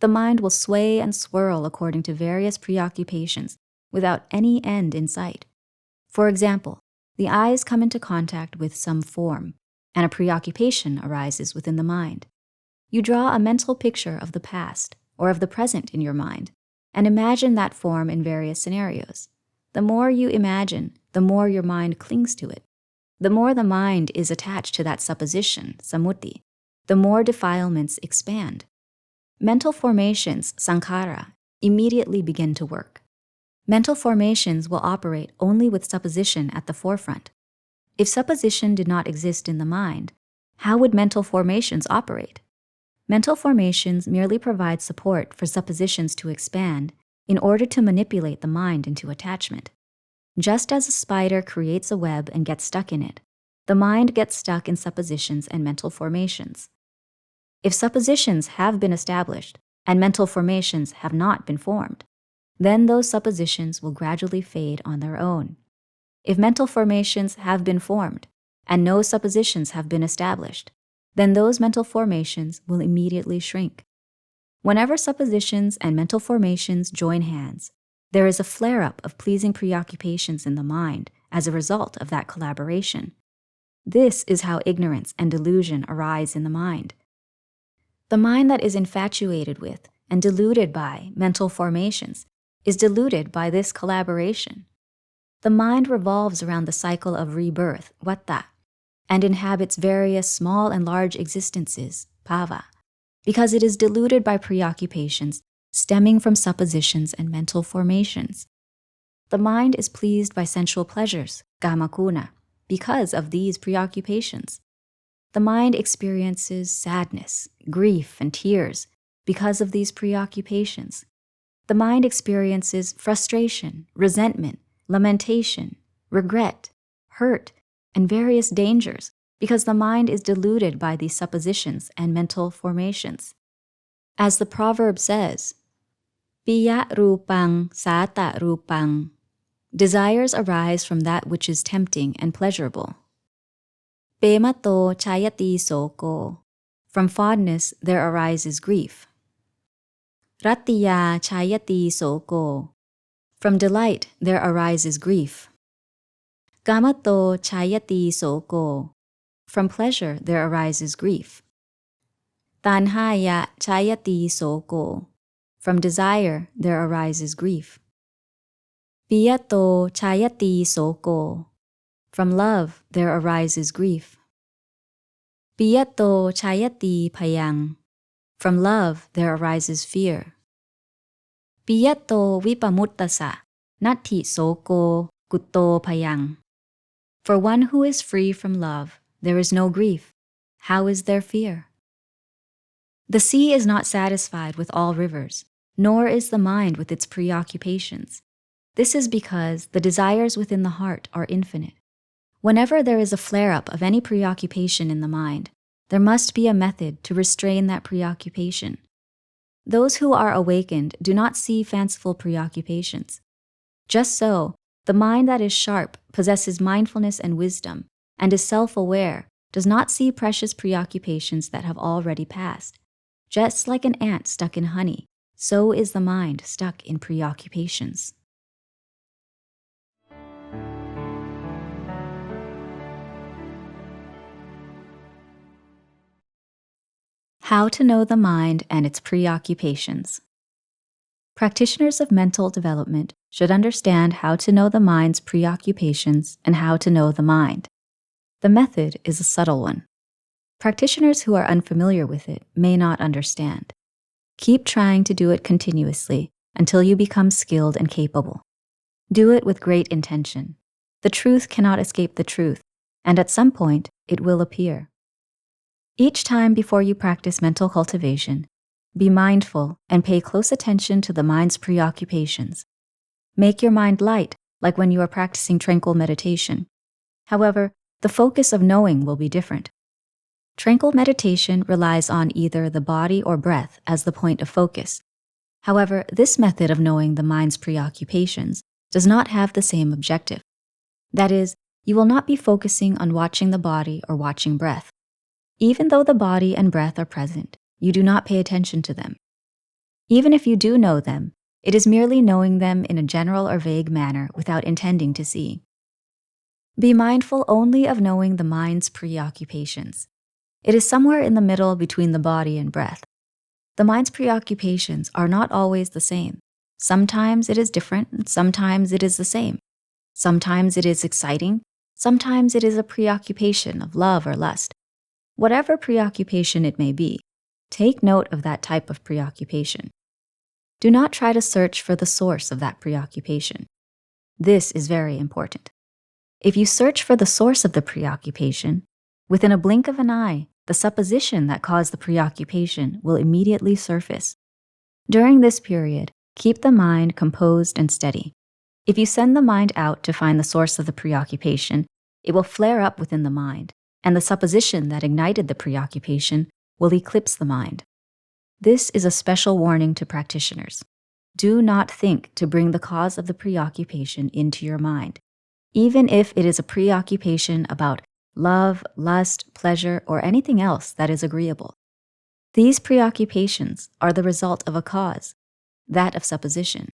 S1: The mind will sway and swirl according to various preoccupations without any end in sight. For example, the eyes come into contact with some form, and a preoccupation arises within the mind. You draw a mental picture of the past or of the present in your mind, and imagine that form in various scenarios. The more you imagine, the more your mind clings to it. The more the mind is attached to that supposition, samuti, the more defilements expand. Mental formations, sankhara, immediately begin to work. Mental formations will operate only with supposition at the forefront. If supposition did not exist in the mind, how would mental formations operate? Mental formations merely provide support for suppositions to expand in order to manipulate the mind into attachment. Just as a spider creates a web and gets stuck in it, the mind gets stuck in suppositions and mental formations. If suppositions have been established and mental formations have not been formed, then those suppositions will gradually fade on their own. If mental formations have been formed and no suppositions have been established, then those mental formations will immediately shrink. Whenever suppositions and mental formations join hands, there is a flare-up of pleasing preoccupations in the mind as a result of that collaboration. This is how ignorance and delusion arise in the mind. The mind that is infatuated with and deluded by mental formations is deluded by this collaboration. The mind revolves around the cycle of rebirth, vata, and inhabits various small and large existences, bhava, because it is deluded by preoccupations stemming from suppositions and mental formations. The mind is pleased by sensual pleasures, kamaguna, because of these preoccupations. The mind experiences sadness, grief, and tears because of these preoccupations. The mind experiences frustration, resentment, lamentation, regret, hurt, and various dangers because the mind is deluded by these suppositions and mental formations. As the proverb says, Piya rupang sata rupang. Desires arise from that which is tempting and pleasurable. Pemato chayati soko. From fondness there arises grief. Ratiya chayati soko. From delight there arises grief. Kamato chayati soko. From pleasure there arises grief. Tanhaya chayati soko. From desire there arises grief. Piyato chayati soko. From love there arises grief. Piyato chayati payang. From love there arises fear. Piyato vipamuttasa nati soko kutto payang. For one who is free from love, there is no grief. How is there fear? The sea is not satisfied with all rivers, nor is the mind with its preoccupations. This is because the desires within the heart are infinite. Whenever there is a flare-up of any preoccupation in the mind, there must be a method to restrain that preoccupation. Those who are awakened do not see fanciful preoccupations. Just so, the mind that is sharp, possesses mindfulness and wisdom, and is self-aware, does not see precious preoccupations that have already passed. Just like an ant stuck in honey, so is the mind stuck in preoccupations. How to know the mind and its preoccupations. Practitioners of mental development should understand how to know the mind's preoccupations and how to know the mind. The method is a subtle one. Practitioners who are unfamiliar with it may not understand. Keep trying to do it continuously until you become skilled and capable. Do it with great intention. The truth cannot escape the truth, and at some point it will appear. Each time before you practice mental cultivation, be mindful and pay close attention to the mind's preoccupations. Make your mind light, like when you are practicing tranquil meditation. However, the focus of knowing will be different. Tranquil meditation relies on either the body or breath as the point of focus. However, this method of knowing the mind's preoccupations does not have the same objective. That is, you will not be focusing on watching the body or watching breath. Even though the body and breath are present, you do not pay attention to them. Even if you do know them, it is merely knowing them in a general or vague manner without intending to see. Be mindful only of knowing the mind's preoccupations. It is somewhere in the middle between the body and breath. The mind's preoccupations are not always the same. Sometimes it is different, and sometimes it is the same. Sometimes it is exciting, sometimes it is a preoccupation of love or lust. Whatever preoccupation it may be, take note of that type of preoccupation. Do not try to search for the source of that preoccupation. This is very important. If you search for the source of the preoccupation, within a blink of an eye, the supposition that caused the preoccupation will immediately surface. During this period, keep the mind composed and steady. If you send the mind out to find the source of the preoccupation, it will flare up within the mind, and the supposition that ignited the preoccupation will eclipse the mind. This is a special warning to practitioners. Do not think to bring the cause of the preoccupation into your mind, even if it is a preoccupation about love, lust, pleasure, or anything else that is agreeable. These preoccupations are the result of a cause, that of supposition.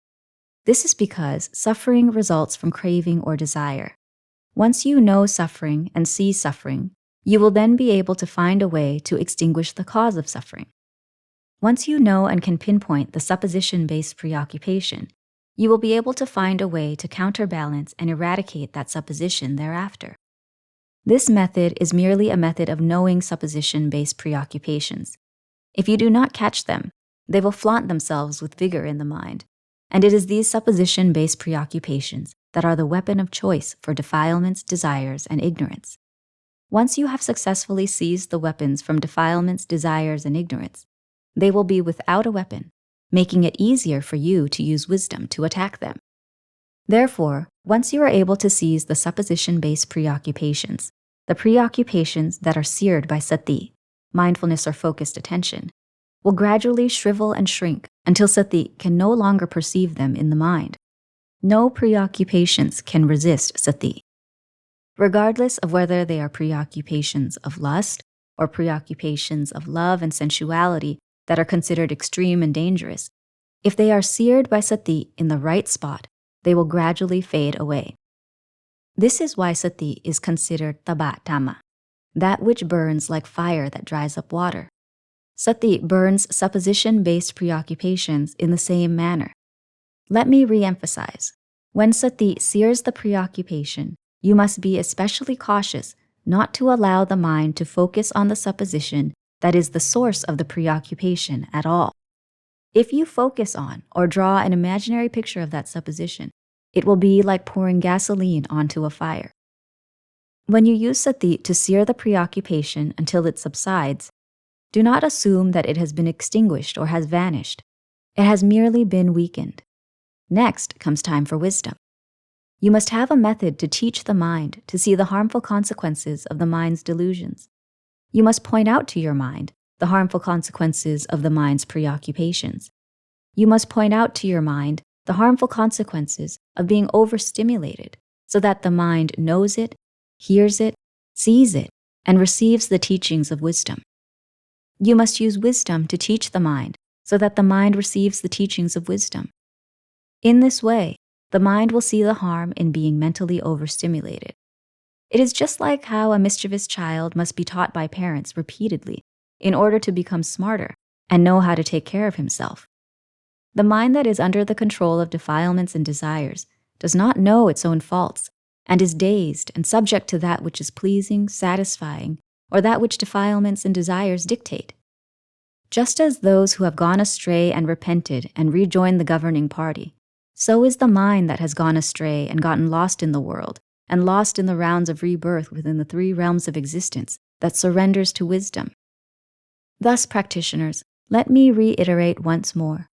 S1: This is because suffering results from craving or desire. Once you know suffering and see suffering, you will then be able to find a way to extinguish the cause of suffering. Once you know and can pinpoint the supposition-based preoccupation, you will be able to find a way to counterbalance and eradicate that supposition thereafter. This method is merely a method of knowing supposition-based preoccupations. If you do not catch them, they will flaunt themselves with vigor in the mind, and it is these supposition-based preoccupations that are the weapon of choice for defilements, desires, and ignorance. Once you have successfully seized the weapons from defilements, desires, and ignorance, they will be without a weapon, making it easier for you to use wisdom to attack them. Therefore, once you are able to seize the supposition-based preoccupations, the preoccupations that are seared by sati, mindfulness or focused attention, will gradually shrivel and shrink until sati can no longer perceive them in the mind. No preoccupations can resist sati. Regardless of whether they are preoccupations of lust or preoccupations of love and sensuality that are considered extreme and dangerous, if they are seared by sati in the right spot, they will gradually fade away. This is why sati is considered taba Dhamma, that which burns like fire that dries up water. Sati burns supposition-based preoccupations in the same manner. Let me re-emphasize. When sati sears the preoccupation, you must be especially cautious not to allow the mind to focus on the supposition that is the source of the preoccupation at all. If you focus on or draw an imaginary picture of that supposition, it will be like pouring gasoline onto a fire. When you use sati to sear the preoccupation until it subsides, do not assume that it has been extinguished or has vanished. It has merely been weakened. Next comes time for wisdom. You must have a method to teach the mind to see the harmful consequences of the mind's delusions. You must point out to your mind the harmful consequences of the mind's preoccupations. You must point out to your mind the harmful consequences of being overstimulated so that the mind knows it, hears it, sees it, and receives the teachings of wisdom. You must use wisdom to teach the mind so that the mind receives the teachings of wisdom. In this way, the mind will see the harm in being mentally overstimulated. It is just like how a mischievous child must be taught by parents repeatedly in order to become smarter and know how to take care of himself. The mind that is under the control of defilements and desires does not know its own faults and is dazed and subject to that which is pleasing, satisfying, or that which defilements and desires dictate. Just as those who have gone astray and repented and rejoined the governing party, so is the mind that has gone astray and gotten lost in the world and lost in the rounds of rebirth within the three realms of existence that surrenders to wisdom. Thus, practitioners, let me reiterate once more.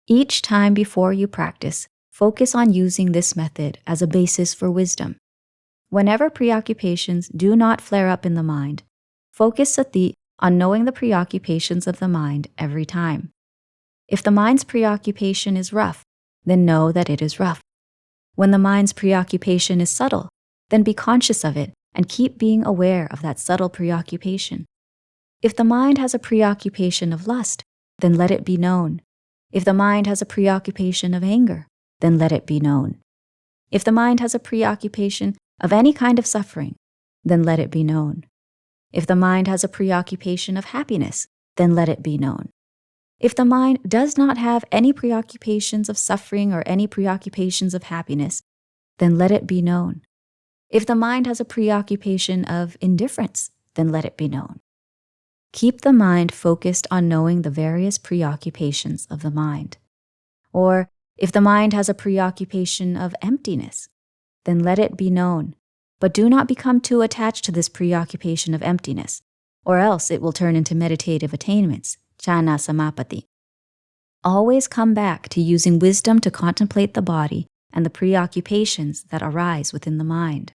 S1: Each time before you practice, focus on using this method as a basis for wisdom. Whenever preoccupations do not flare up in the mind, focus sati on knowing the preoccupations of the mind every time. If the mind's preoccupation is rough, then know that it is rough. When the mind's preoccupation is subtle, then be conscious of it and keep being aware of that subtle preoccupation. If the mind has a preoccupation of lust, then let it be known. If the mind has a preoccupation of anger, then let it be known. If the mind has a preoccupation of any kind of suffering, then let it be known. If the mind has a preoccupation of happiness, then let it be known. If the mind does not have any preoccupations of suffering or any preoccupations of happiness, then let it be known. If the mind has a preoccupation of indifference, then let it be known. Keep the mind focused on knowing the various preoccupations of the mind. Or, if the mind has a preoccupation of emptiness, then let it be known. But do not become too attached to this preoccupation of emptiness, or else it will turn into meditative attainments, jhana samapatti. Always come back to using wisdom to contemplate the body and the preoccupations that arise within the mind.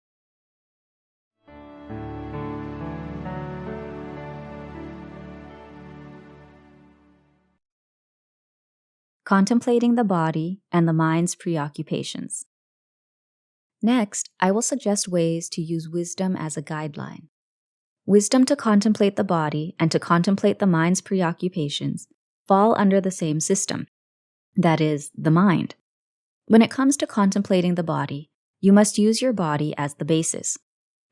S1: Contemplating the body and the mind's preoccupations. Next, I will suggest ways to use wisdom as a guideline. Wisdom to contemplate the body and to contemplate the mind's preoccupations fall under the same system, that is, the mind. When it comes to contemplating the body, you must use your body as the basis.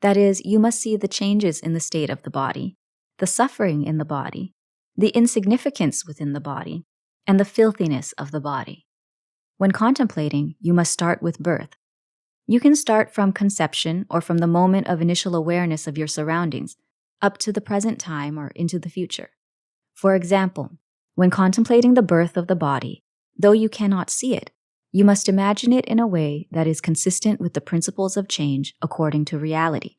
S1: That is, you must see the changes in the state of the body, the suffering in the body, the insignificance within the body, and the filthiness of the body. When contemplating, you must start with birth. You can start from conception or from the moment of initial awareness of your surroundings up to the present time or into the future. For example, when contemplating the birth of the body, though you cannot see it, you must imagine it in a way that is consistent with the principles of change according to reality.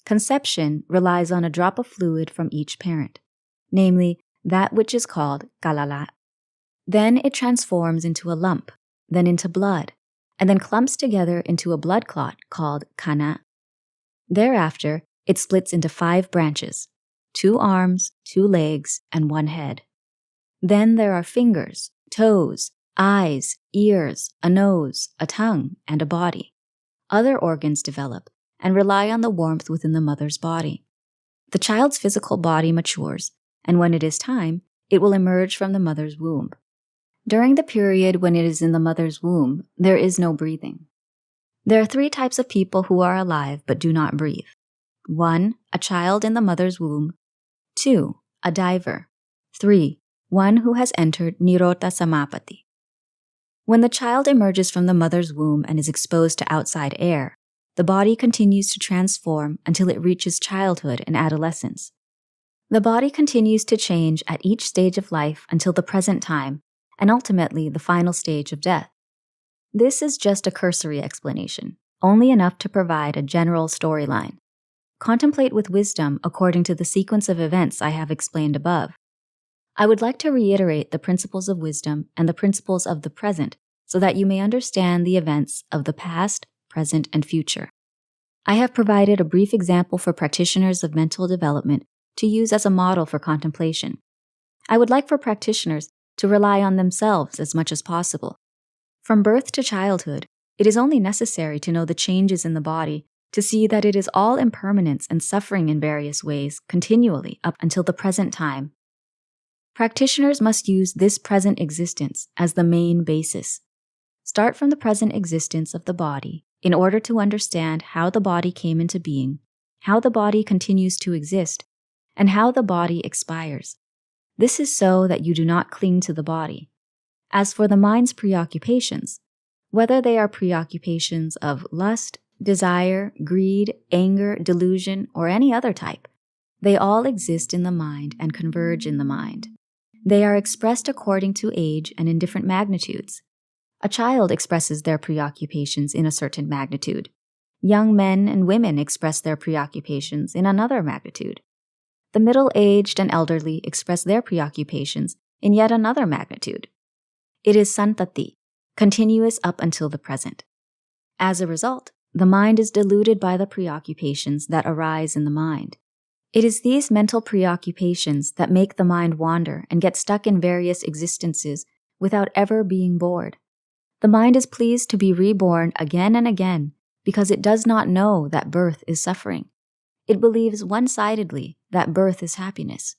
S1: Conception relies on a drop of fluid from each parent, namely, that which is called kalala. Then it transforms into a lump, then into blood, and then clumps together into a blood clot called kana. Thereafter, it splits into 5 branches, 2 arms, 2 legs, and 1 head. Then there are fingers, toes, eyes, ears, a nose, a tongue, and a body. Other organs develop and rely on the warmth within the mother's body. The child's physical body matures, and when it is time, it will emerge from the mother's womb. During the period when it is in the mother's womb, there is no breathing. There are 3 types of people who are alive but do not breathe. 1, a child in the mother's womb. 2, a diver. 3, one who has entered Nirota Samapatti. When the child emerges from the mother's womb and is exposed to outside air, the body continues to transform until it reaches childhood and adolescence. The body continues to change at each stage of life until the present time, and ultimately the final stage of death. This is just a cursory explanation, only enough to provide a general storyline. Contemplate with wisdom according to the sequence of events I have explained above. I would like to reiterate the principles of wisdom and the principles of the present so that you may understand the events of the past, present, and future. I have provided a brief example for practitioners of mental development to use as a model for contemplation. I would like for practitioners to rely on themselves as much as possible. From birth to childhood, it is only necessary to know the changes in the body to see that it is all impermanence and suffering in various ways continually up until the present time. Practitioners must use this present existence as the main basis. Start from the present existence of the body in order to understand how the body came into being, how the body continues to exist, and how the body expires. This is so that you do not cling to the body. As for the mind's preoccupations, whether they are preoccupations of lust, desire, greed, anger, delusion, or any other type, they all exist in the mind and converge in the mind. They are expressed according to age and in different magnitudes. A child expresses their preoccupations in a certain magnitude. Young men and women express their preoccupations in another magnitude. The middle-aged and elderly express their preoccupations in yet another magnitude. It is santati, continuous up until the present. As a result, the mind is deluded by the preoccupations that arise in the mind. It is these mental preoccupations that make the mind wander and get stuck in various existences without ever being bored. The mind is pleased to be reborn again and again because it does not know that birth is suffering. It believes one-sidedly that birth is happiness.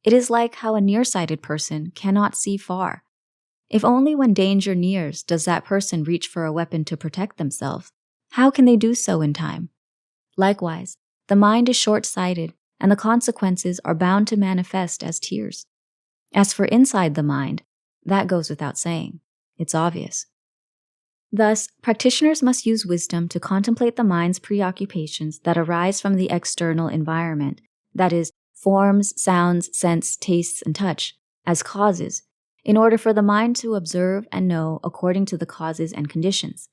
S1: It is like how a nearsighted person cannot see far. If only when danger nears does that person reach for a weapon to protect themselves, how can they do so in time? Likewise, the mind is short-sighted, and the consequences are bound to manifest as tears. As for inside the mind, that goes without saying. It's obvious. Thus, practitioners must use wisdom to contemplate the mind's preoccupations that arise from the external environment, that is, forms, sounds, scents, tastes, and touch, as causes, in order for the mind to observe and know according to the causes and conditions.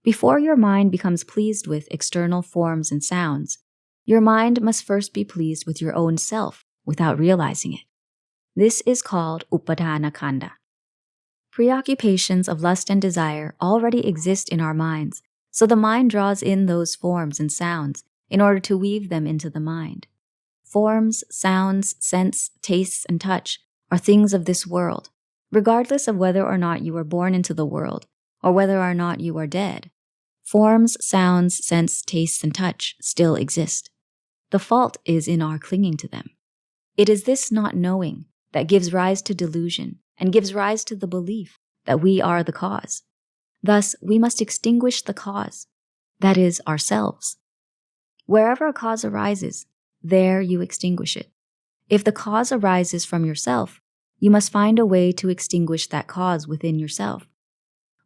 S1: Before your mind becomes pleased with external forms and sounds, your mind must first be pleased with your own self without realizing it. This is called upadana khandha. Preoccupations of lust and desire already exist in our minds, so the mind draws in those forms and sounds in order to weave them into the mind. Forms, sounds, scents, tastes, and touch are things of this world, regardless of whether or not you were born into the world or whether or not you are dead. Forms, sounds, scents, tastes, and touch still exist. The fault is in our clinging to them. It is this not knowing that gives rise to delusion and gives rise to the belief that we are the cause. Thus, we must extinguish the cause, that is, ourselves. Wherever a cause arises, there you extinguish it. If the cause arises from yourself, you must find a way to extinguish that cause within yourself.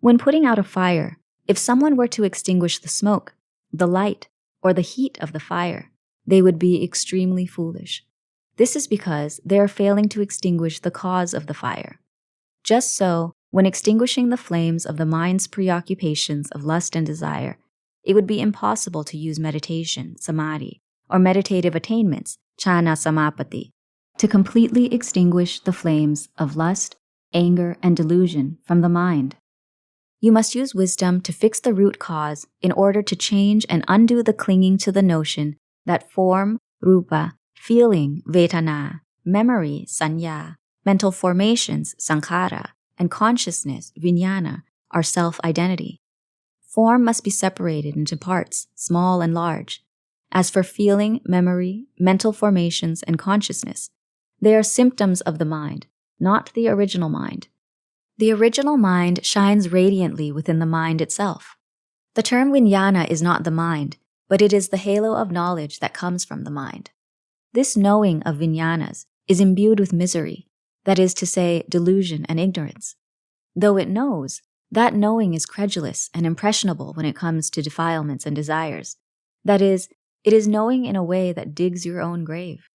S1: When putting out a fire, if someone were to extinguish the smoke, the light, or the heat of the fire, they would be extremely foolish. This is because they are failing to extinguish the cause of the fire. Just so, when extinguishing the flames of the mind's preoccupations of lust and desire, it would be impossible to use meditation, samadhi, or meditative attainments, jhana samapatti, to completely extinguish the flames of lust, anger, and delusion from the mind. You must use wisdom to fix the root cause in order to change and undo the clinging to the notion that form, rupa, feeling, vedana, memory, sanya, mental formations, sankhara, and consciousness, vijnana, are self-identity. Form must be separated into parts, small and large. As for feeling, memory, mental formations, and consciousness, they are symptoms of the mind, not the original mind. The original mind shines radiantly within the mind itself. The term vijnana is not the mind, but it is the halo of knowledge that comes from the mind. This knowing of vijnanas is imbued with misery, that is to say, delusion and ignorance. Though it knows, that knowing is credulous and impressionable when it comes to defilements and desires. That is, it is knowing in a way that digs your own grave.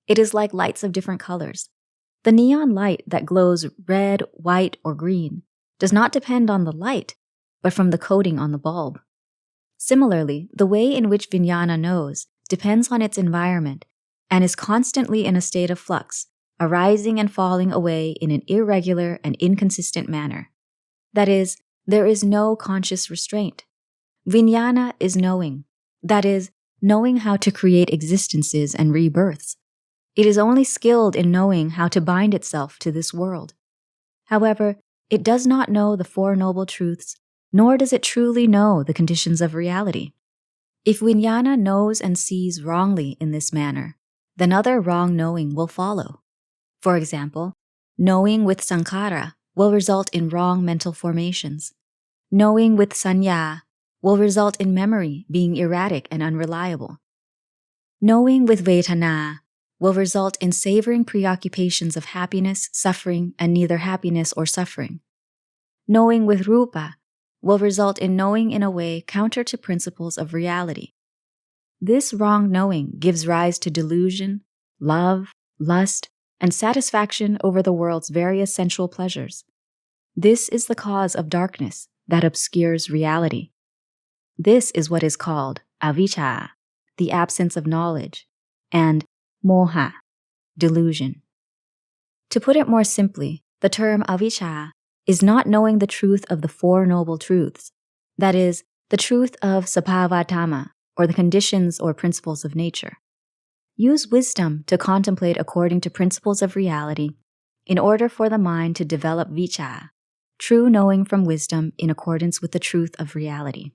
S1: It is like lights of different colors. The neon light that glows red, white, or green does not depend on the light, but from the coating on the bulb. Similarly, the way in which vijnana knows depends on its environment and is constantly in a state of flux, arising and falling away in an irregular and inconsistent manner. That is, there is no conscious restraint. Vijnana is knowing, that is, knowing how to create existences and rebirths. It is only skilled in knowing how to bind itself to this world. However, it does not know the Four Noble Truths, nor does it truly know the conditions of reality. If vijnana knows and sees wrongly in this manner, then other wrong knowing will follow. For example, knowing with sankhara will result in wrong mental formations. Knowing with sanya will result in memory being erratic and unreliable. Knowing with vedana will result in savoring preoccupations of happiness, suffering, and neither happiness or suffering. Knowing with rupa will result in knowing in a way counter to principles of reality. This wrong knowing gives rise to delusion, love, lust, and satisfaction over the world's various sensual pleasures. This is the cause of darkness that obscures reality. This is what is called avijja, the absence of knowledge, and moha, delusion. To put it more simply, the term avijja is not knowing the truth of the Four Noble Truths, that is, the truth of sabhava dhamma, or the conditions or principles of nature. Use wisdom to contemplate according to principles of reality in order for the mind to develop vijja, true knowing from wisdom in accordance with the truth of reality.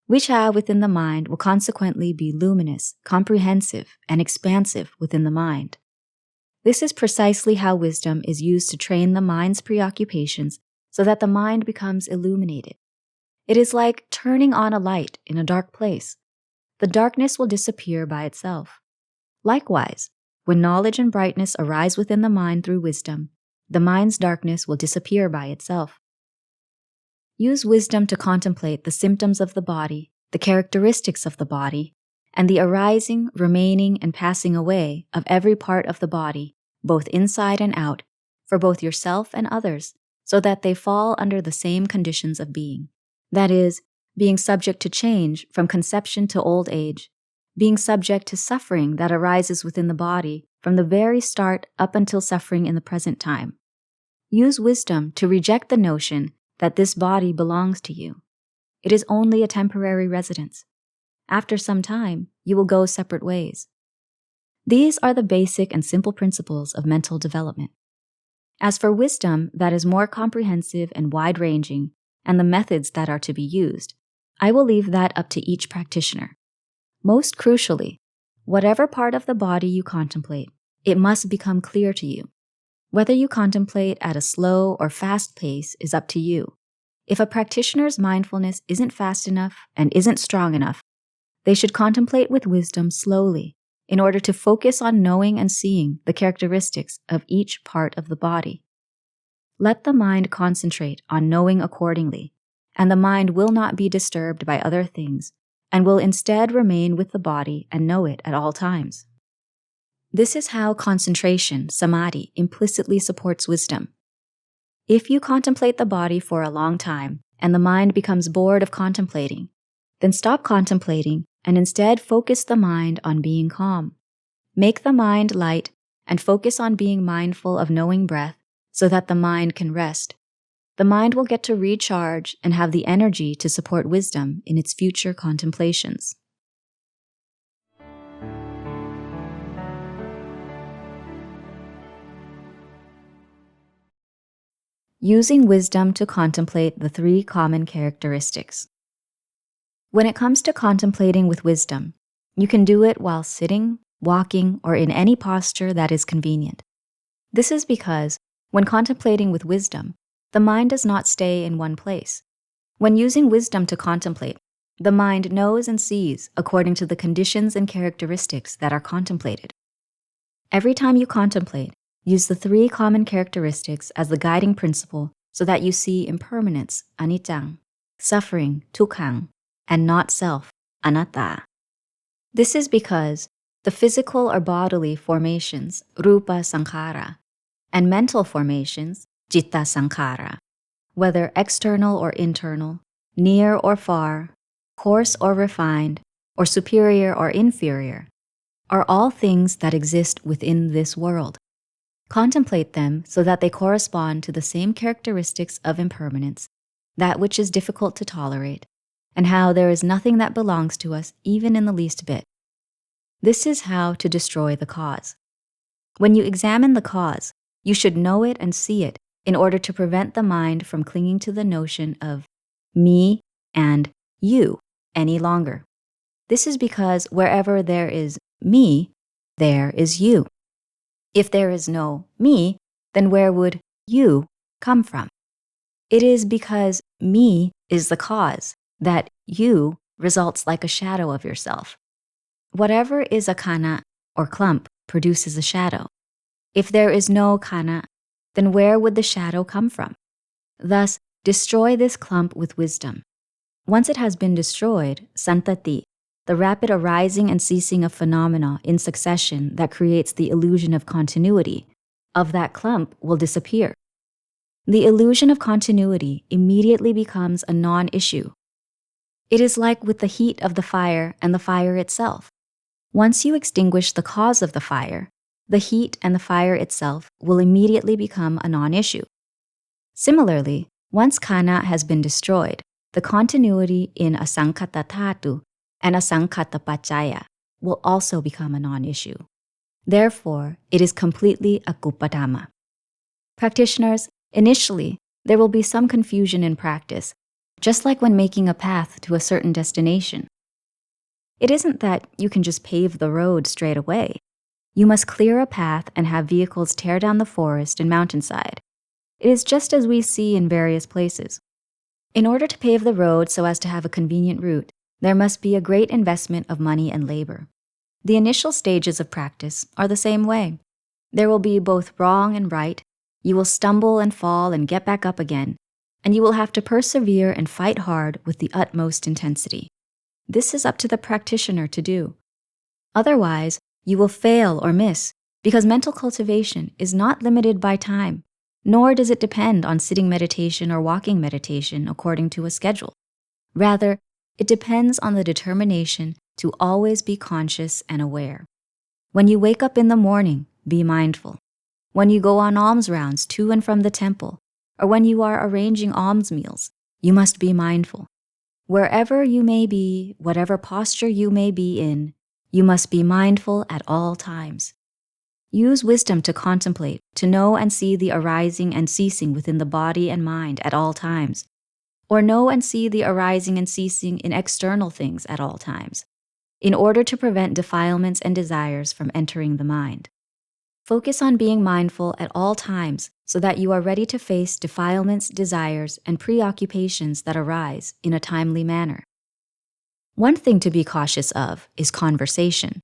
S1: Vijja within the mind will consequently be luminous, comprehensive, and expansive within the mind. This is precisely how wisdom is used to train the mind's preoccupations so that the mind becomes illuminated. It is like turning on a light in a dark place. The darkness will disappear by itself. Likewise, when knowledge and brightness arise within the mind through wisdom, the mind's darkness will disappear by itself. Use wisdom to contemplate the symptoms of the body, the characteristics of the body, and the arising, remaining, and passing away of every part of the body, both inside and out, for both yourself and others, so that they fall under the same conditions of being. That is, being subject to change from conception to old age, being subject to suffering that arises within the body from the very start up until suffering in the present time. Use wisdom to reject the notion that this body belongs to you. It is only a temporary residence. After some time, you will go separate ways. These are the basic and simple principles of mental development. As for wisdom that is more comprehensive and wide-ranging, and the methods that are to be used, I will leave that up to each practitioner. Most crucially, whatever part of the body you contemplate, it must become clear to you. Whether you contemplate at a slow or fast pace is up to you. If a practitioner's mindfulness isn't fast enough and isn't strong enough, they should contemplate with wisdom slowly in order to focus on knowing and seeing the characteristics of each part of the body. Let the mind concentrate on knowing accordingly, and the mind will not be disturbed by other things and will instead remain with the body and know it at all times. This is how concentration, samadhi, implicitly supports wisdom. If you contemplate the body for a long time and the mind becomes bored of contemplating, then stop contemplating and instead focus the mind on being calm. Make the mind light and focus on being mindful of knowing breath so that the mind can rest, the mind will get to recharge and have the energy to support wisdom in its future contemplations. Using wisdom to contemplate the 3 common characteristics. When it comes to contemplating with wisdom, you can do it while sitting, walking, or in any posture that is convenient. This is because, when contemplating with wisdom, the mind does not stay in one place. When using wisdom to contemplate, the mind knows and sees according to the conditions and characteristics that are contemplated. Every time you contemplate, use the 3 common characteristics as the guiding principle so that you see impermanence, anicca, suffering, dukkha, and not self, anatta. This is because the physical or bodily formations, rupa sankhara, and mental formations, citta sankhara, whether external or internal, near or far, coarse or refined, or superior or inferior, are all things that exist within this world. Contemplate them so that they correspond to the same characteristics of impermanence, that which is difficult to tolerate, and how there is nothing that belongs to us even in the least bit. This is how to destroy the cause. When you examine the cause, you should know it and see it in order to prevent the mind from clinging to the notion of me and you any longer. This is because wherever there is me, there is you. If there is no me, then where would you come from? It is because me is the cause that you results like a shadow of yourself. Whatever is a kana or clump produces a shadow. If there is no kana, then where would the shadow come from? Thus, destroy this clump with wisdom. Once it has been destroyed, santati, the rapid arising and ceasing of phenomena in succession that creates the illusion of continuity, of that clump will disappear. The illusion of continuity immediately becomes a non-issue. It is like with the heat of the fire and the fire itself. Once you extinguish the cause of the fire, the heat and the fire itself will immediately become a non-issue. Similarly, once kana has been destroyed, the continuity in asankhata dhatu and asankhata paccaya will also become a non-issue. Therefore, it is completely a Dhamma. Practitioners, initially, there will be some confusion in practice, just like when making a path to a certain destination. It isn't that you can just pave the road straight away. You must clear a path and have vehicles tear down the forest and mountainside. It is just as we see in various places. In order to pave the road so as to have a convenient route, there must be a great investment of money and labor. The initial stages of practice are the same way. There will be both wrong and right. You will stumble and fall and get back up again, and you will have to persevere and fight hard with the utmost intensity. This is up to the practitioner to do. Otherwise, you will fail or miss because mental cultivation is not limited by time, nor does it depend on sitting meditation or walking meditation according to a schedule. Rather, it depends on the determination to always be conscious and aware. When you wake up in the morning, be mindful. When you go on alms rounds to and from the temple, or when you are arranging alms meals, you must be mindful. Wherever you may be, whatever posture you may be in, you must be mindful at all times. Use wisdom to contemplate, to know and see the arising and ceasing within the body and mind at all times, or know and see the arising and ceasing in external things at all times, in order to prevent defilements and desires from entering the mind. Focus on being mindful at all times so that you are ready to face defilements, desires, and preoccupations that arise in a timely manner. One thing to be cautious of is conversation,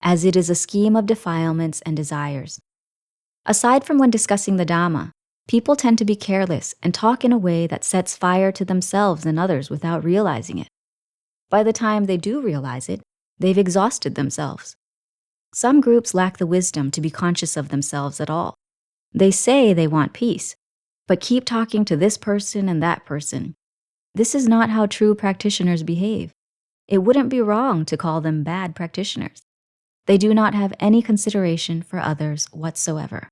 S1: as it is a scheme of defilements and desires. Aside from when discussing the Dhamma, people tend to be careless and talk in a way that sets fire to themselves and others without realizing it. By the time they do realize it, they've exhausted themselves. Some groups lack the wisdom to be conscious of themselves at all. They say they want peace, but keep talking to this person and that person. This is not how true practitioners behave. It wouldn't be wrong to call them bad practitioners. They do not have any consideration for others whatsoever.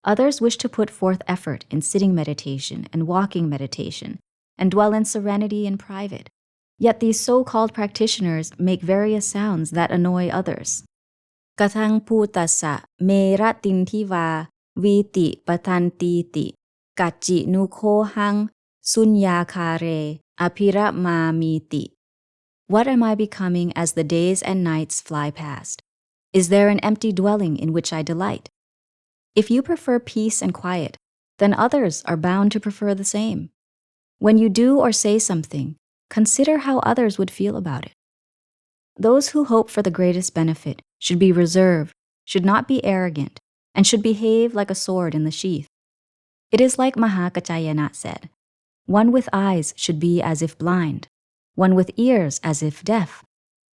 S1: Others wish to put forth effort in sitting meditation and walking meditation and dwell in serenity in private. Yet these so-called practitioners make various sounds that annoy others. Katang putasa me ratintiva viti patantiti kachi nukohang sunyakare apiramamiti. What am I becoming as the days and nights fly past? Is there an empty dwelling in which I delight? If you prefer peace and quiet, then others are bound to prefer the same. When you do or say something, consider how others would feel about it. Those who hope for the greatest benefit should be reserved, should not be arrogant, and should behave like a sword in the sheath. It is like Mahakachayana said, one with eyes should be as if blind, one with ears as if deaf,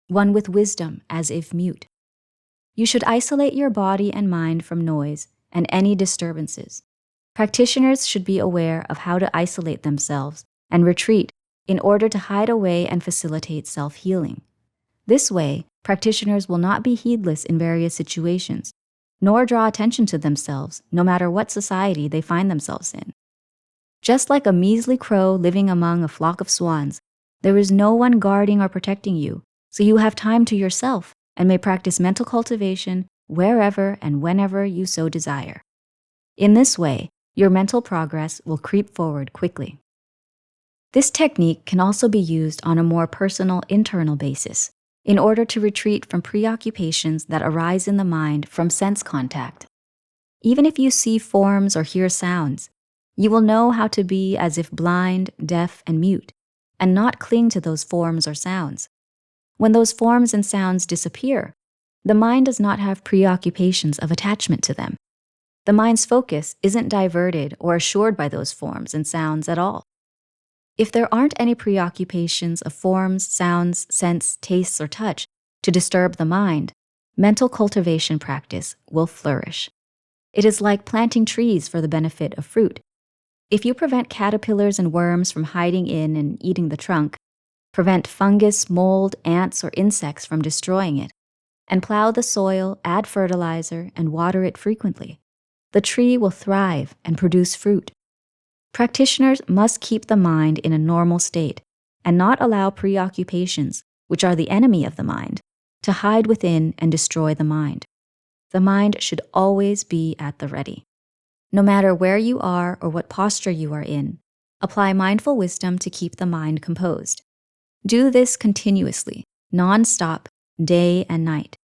S1: one with wisdom as if mute. You should isolate your body and mind from noise and any disturbances. Practitioners should be aware of how to isolate themselves and retreat in order to hide away and facilitate self-healing. This way, practitioners will not be heedless in various situations, nor draw attention to themselves, no matter what society they find themselves in. Just like a measly crow living among a flock of swans, there is no one guarding or protecting you, so you have time to yourself and may practice mental cultivation wherever and whenever you so desire. In this way, your mental progress will creep forward quickly. This technique can also be used on a more personal internal basis in order to retreat from preoccupations that arise in the mind from sense contact. Even if you see forms or hear sounds, you will know how to be as if blind, deaf, and mute, and not cling to those forms or sounds. When those forms and sounds disappear, the mind does not have preoccupations of attachment to them. The mind's focus isn't diverted or assured by those forms and sounds at all. If there aren't any preoccupations of forms, sounds, scents, tastes, or touch to disturb the mind, mental cultivation practice will flourish. It is like planting trees for the benefit of fruit. If you prevent caterpillars and worms from hiding in and eating the trunk, prevent fungus, mold, ants, or insects from destroying it, and plow the soil, add fertilizer, and water it frequently, the tree will thrive and produce fruit. Practitioners must keep the mind in a normal state and not allow preoccupations, which are the enemy of the mind, to hide within and destroy the mind. The mind should always be at the ready. No matter where you are or what posture you are in, apply mindful wisdom to keep the mind composed. Do this continuously, non-stop, day and night.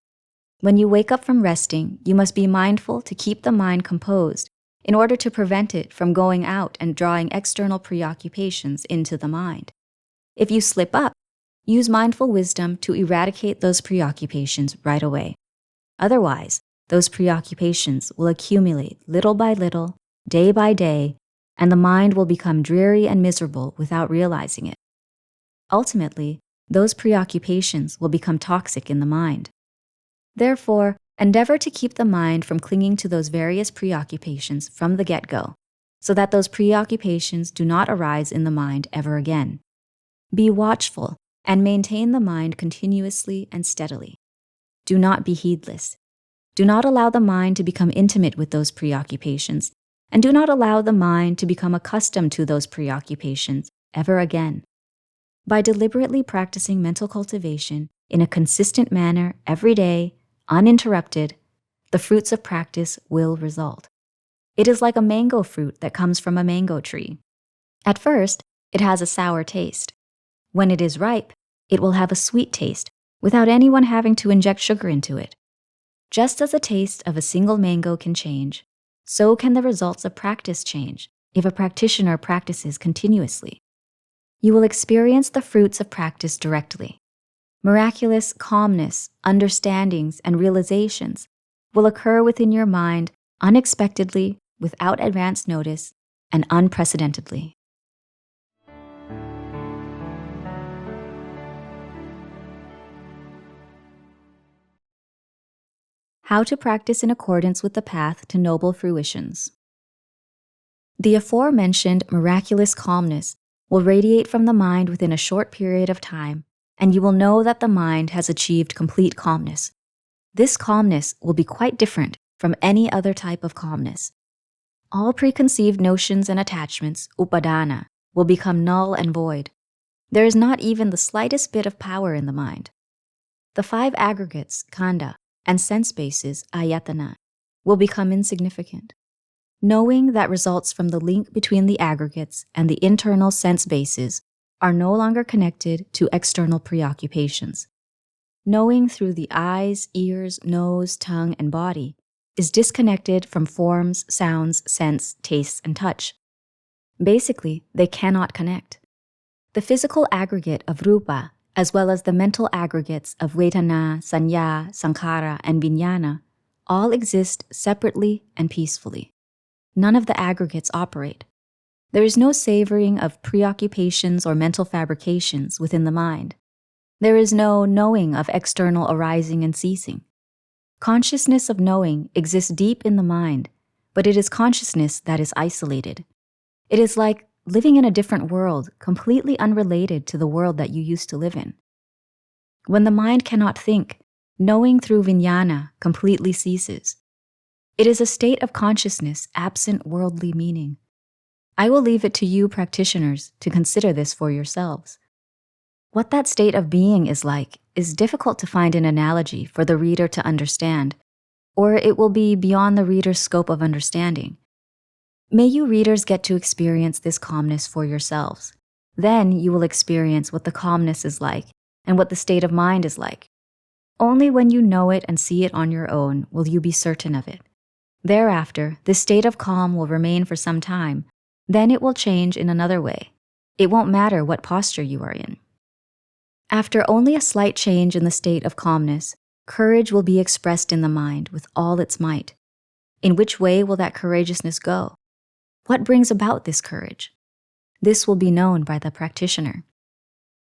S1: When you wake up from resting, you must be mindful to keep the mind composed in order to prevent it from going out and drawing external preoccupations into the mind. If you slip up, use mindful wisdom to eradicate those preoccupations right away. Otherwise, those preoccupations will accumulate little by little, day by day, and the mind will become dreary and miserable without realizing it. Ultimately, those preoccupations will become toxic in the mind. Therefore, endeavor to keep the mind from clinging to those various preoccupations from the get-go, so that those preoccupations do not arise in the mind ever again. Be watchful and maintain the mind continuously and steadily. Do not be heedless. Do not allow the mind to become intimate with those preoccupations, and do not allow the mind to become accustomed to those preoccupations ever again. By deliberately practicing mental cultivation in a consistent manner every day, uninterrupted, the fruits of practice will result. It is like a mango fruit that comes from a mango tree. At first, it has a sour taste. When it is ripe, it will have a sweet taste without anyone having to inject sugar into it. Just as the taste of a single mango can change, so can the results of practice change if a practitioner practices continuously. You will experience the fruits of practice directly. Miraculous calmness, understandings, and realizations will occur within your mind unexpectedly, without advance notice, and unprecedentedly. How to practice in accordance with the path to noble fruitions. The aforementioned miraculous calmness will radiate from the mind within a short period of time, and you will know that the mind has achieved complete calmness. This calmness will be quite different from any other type of calmness. All preconceived notions and attachments, upadana, will become null and void. There is not even the slightest bit of power in the mind. The 5 aggregates, khandha, and sense bases, ayatana, will become insignificant. Knowing that results from the link between the aggregates and the internal sense bases are no longer connected to external preoccupations. Knowing through the eyes, ears, nose, tongue, and body is disconnected from forms, sounds, scents, tastes, and touch. Basically, they cannot connect. The physical aggregate of rupa, as well as the mental aggregates of vedana, sanya, sankhara, and vijnana, all exist separately and peacefully. None of the aggregates operate. There is no savoring of preoccupations or mental fabrications within the mind. There is no knowing of external arising and ceasing. Consciousness of knowing exists deep in the mind, but it is consciousness that is isolated. It is like living in a different world, completely unrelated to the world that you used to live in. When the mind cannot think, knowing through vijnana completely ceases. It is a state of consciousness absent worldly meaning. I will leave it to you practitioners to consider this for yourselves. What that state of being is like is difficult to find an analogy for the reader to understand, or it will be beyond the reader's scope of understanding. May you readers get to experience this calmness for yourselves. Then you will experience what the calmness is like and what the state of mind is like. Only when you know it and see it on your own will you be certain of it. Thereafter, this state of calm will remain for some time. Then it will change in another way. It won't matter what posture you are in. After only a slight change in the state of calmness, courage will be expressed in the mind with all its might. In which way will that courageousness go? What brings about this courage? This will be known by the practitioner.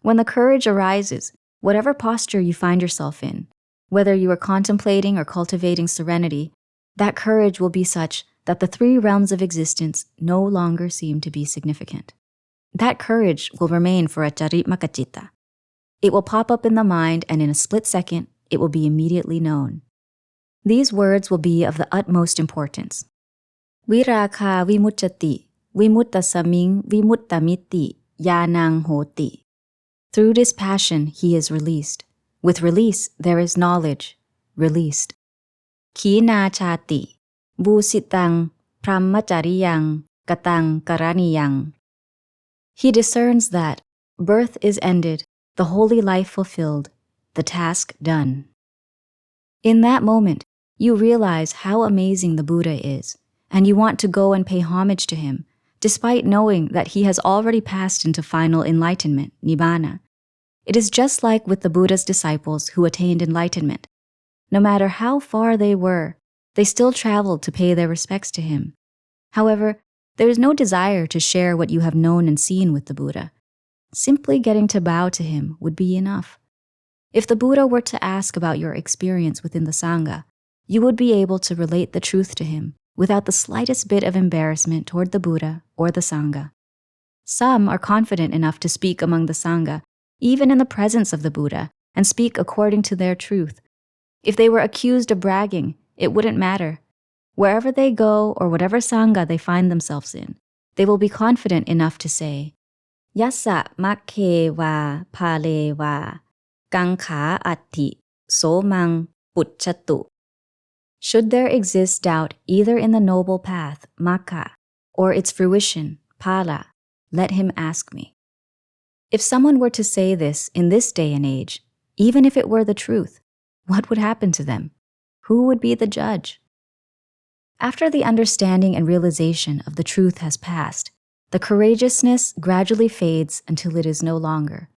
S1: When the courage arises, whatever posture you find yourself in, whether you are contemplating or cultivating serenity, that courage will be such that the 3 realms of existence no longer seem to be significant. That courage will remain for a charitmakacitta. It will pop up in the mind, and in a split second, it will be immediately known. These words will be of the utmost importance. Virakha vimucchati, vimuttasaming vimuttamitti, yanang hoti. Through dispassion, he is released. With release, there is knowledge, released. Khina chati, busitang, brahmachariyang, katang karaniyang. He discerns that birth is ended, the holy life fulfilled, the task done. In that moment, you realize how amazing the Buddha is, and you want to go and pay homage to him, despite knowing that he has already passed into final enlightenment, nibbana. It is just like with the Buddha's disciples who attained enlightenment. No matter how far they were, they still traveled to pay their respects to him. However, there is no desire to share what you have known and seen with the Buddha. Simply getting to bow to him would be enough. If the Buddha were to ask about your experience within the Sangha, you would be able to relate the truth to him without the slightest bit of embarrassment toward the Buddha or the Sangha. Some are confident enough to speak among the Sangha, even in the presence of the Buddha, and speak according to their truth. If they were accused of bragging, it wouldn't matter. Wherever they go or whatever Sangha they find themselves in, they will be confident enough to say, Yassa makke va pale va kankha atti somang pucchatu. Should there exist doubt either in the noble path, makha, or its fruition, pala, let him ask me. If someone were to say this in this day and age, even if it were the truth, what would happen to them? Who would be the judge? After the understanding and realization of the truth has passed, the courageousness gradually fades until it is no longer.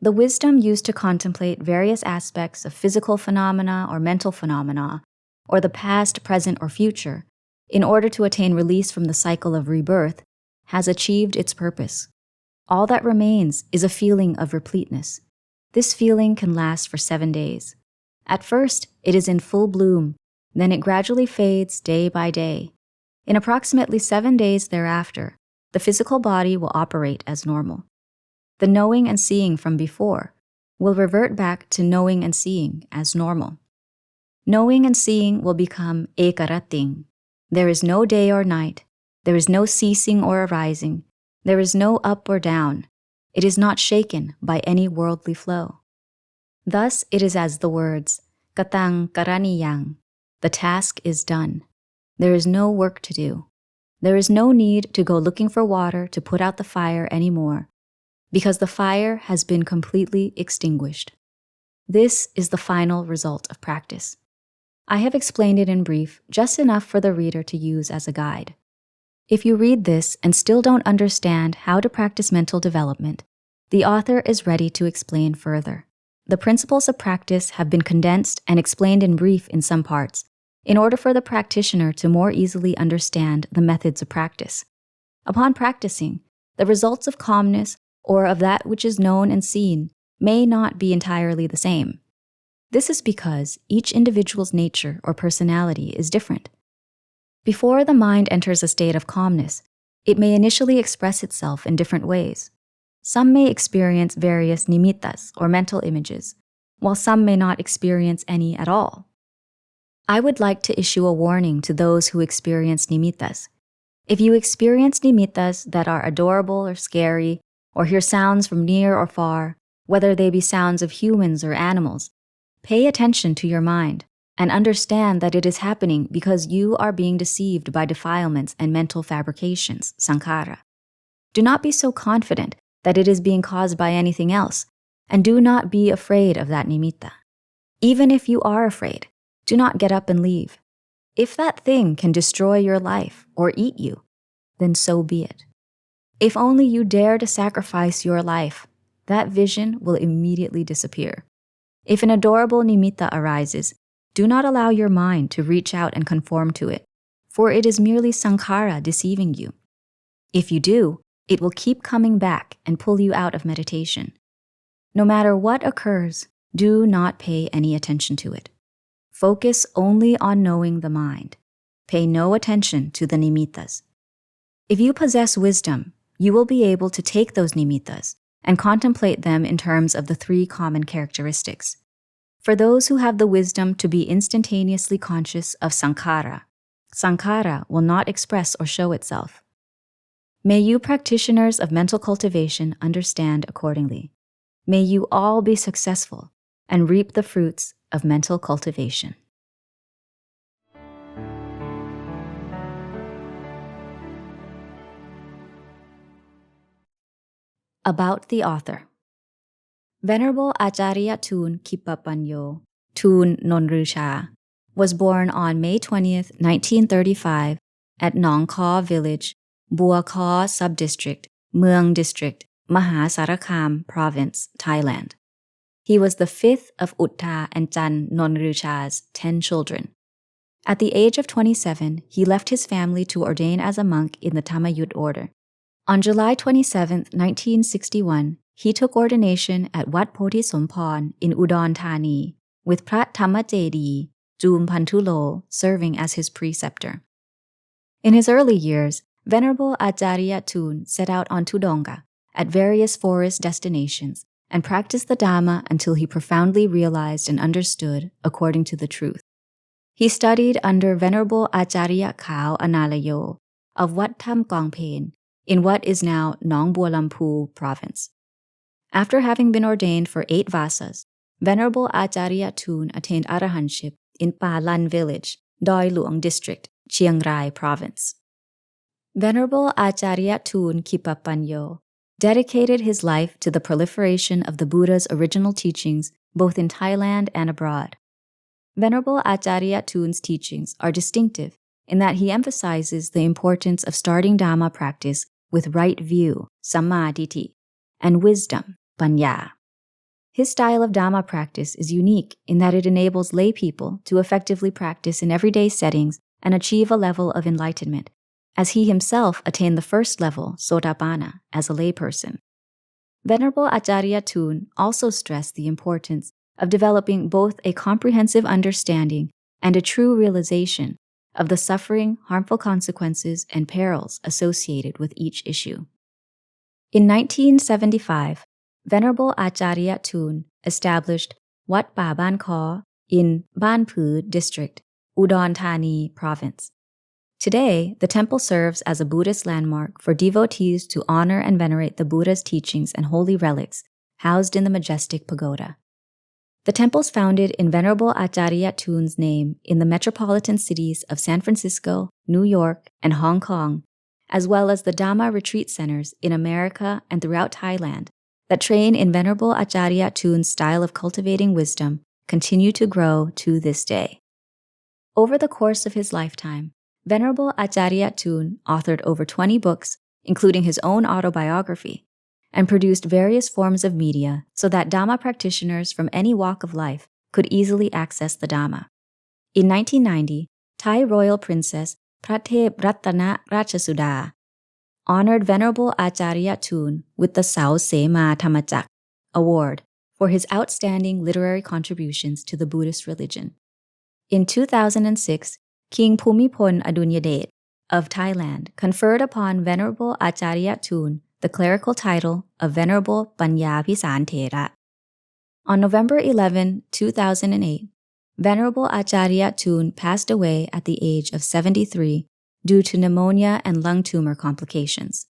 S1: The wisdom used to contemplate various aspects of physical phenomena or mental phenomena, or the past, present, or future, in order to attain release from the cycle of rebirth, has achieved its purpose. All that remains is a feeling of repleteness. This feeling can last for 7 days. At first, it is in full bloom, then it gradually fades day by day. In approximately 7 days thereafter, the physical body will operate as normal. The knowing and seeing from before will revert back to knowing and seeing as normal. Knowing and seeing will become ekarating. There is no day or night. There is no ceasing or arising. There is no up or down. It is not shaken by any worldly flow. Thus it is as the words, katang karaniyang, the task is done. There is no work to do. There is no need to go looking for water to put out the fire anymore, because the fire has been completely extinguished. This is the final result of practice. I have explained it in brief, just enough for the reader to use as a guide. If you read this and still don't understand how to practice mental development, the author is ready to explain further. The principles of practice have been condensed and explained in brief in some parts, in order for the practitioner to more easily understand the methods of practice. Upon practicing, the results of calmness or of that which is known and seen may not be entirely the same. This is because each individual's nature or personality is different. Before the mind enters a state of calmness, it may initially express itself in different ways. Some may experience various nimittas or mental images, while some may not experience any at all. I would like to issue a warning to those who experience nimittas. If you experience nimittas that are adorable or scary, or hear sounds from near or far, whether they be sounds of humans or animals, pay attention to your mind and understand that it is happening because you are being deceived by defilements and mental fabrications, sankhara. Do not be so confident that it is being caused by anything else, and do not be afraid of that nimitta. Even if you are afraid, do not get up and leave. If that thing can destroy your life or eat you, then so be it. If only you dare to sacrifice your life, that vision will immediately disappear. If an adorable nimitta arises, do not allow your mind to reach out and conform to it, for it is merely sankhara deceiving you. If you do, it will keep coming back and pull you out of meditation. No matter what occurs, do not pay any attention to it. Focus only on knowing the mind. Pay no attention to the nimittas. If you possess wisdom, you will be able to take those nimittas and contemplate them in terms of the three common characteristics. For those who have the wisdom to be instantaneously conscious of sankhara, sankhara will not express or show itself. May you practitioners of mental cultivation understand accordingly. May you all be successful and reap the fruits of mental cultivation. About the author. Venerable Ācariya Thoon Khippapañño, Thoon Nonrusha, was born on May 20th, 1935 at Nong Khaw Village, Bua Khaw Subdistrict, Mueang District, Mahasarakham Province, Thailand. He was the fifth of Utta and Chan Nonrusha's 10 children. At the age of 27, he left his family to ordain as a monk in the Thammayut order. On July 27, 1961, he took ordination at Wat Pothisompon in Udon Thani, with Prat Thammajedi, Jum Pantulo, serving as his preceptor. In his early years, Venerable Ācariya Thoon set out on Tudonga at various forest destinations and practiced the Dhamma until he profoundly realized and understood according to the truth. He studied under Venerable Ācariya Khao Analayo of Wat Tham Kongpen in what is now Nong Bua Lampu Province. After having been ordained for 8 vasas, Venerable Ācariya Thoon attained arahantship in Pa Lan Village, Doi Luang District, Chiang Rai Province. Venerable Ācariya Thoon Khippapañño dedicated his life to the proliferation of the Buddha's original teachings both in Thailand and abroad. Venerable Ācariya Thoon's teachings are distinctive in that he emphasizes the importance of starting Dhamma practice with right view, samma ditti, and wisdom, paññā. His style of Dhamma practice is unique in that it enables lay people to effectively practice in everyday settings and achieve a level of enlightenment, as he himself attained the first level, Sotapanna, as a layperson. Venerable Ācariya Thoon also stressed the importance of developing both a comprehensive understanding and a true realization of the suffering, harmful consequences, and perils associated with each issue. In 1975, Venerable Ācariya Thoon established Wat Pa Ban Khaw, in Ban Phu District, Udon Thani Province. Today, the temple serves as a Buddhist landmark for devotees to honor and venerate the Buddha's teachings and holy relics housed in the majestic pagoda. The temple's founded in Venerable Ācariya Thoon's name in the metropolitan cities of San Francisco, New York, and Hong Kong, as well as the Dhamma retreat centers in America and throughout Thailand that train in Venerable Ācariya Thoon's style of cultivating wisdom, continue to grow to this day. Over the course of his lifetime, Venerable Ācariya Thoon authored over 20 books, including his own autobiography, and produced various forms of media so that Dhamma practitioners from any walk of life could easily access the Dhamma. In 1990, Thai royal princess Pratep Ratana Ratchasuda honored Venerable Ācariya Thoon with the Sao Sema Thamachak Award for his outstanding literary contributions to the Buddhist religion. In 2006, King Bhumibol Adulyadej of Thailand conferred upon Venerable Ācariya Thoon the clerical title of Venerable Paññāภิsārn Thera. On November 11, 2008, Venerable Ācariya Thoon passed away at the age of 73 due to pneumonia and lung tumor complications.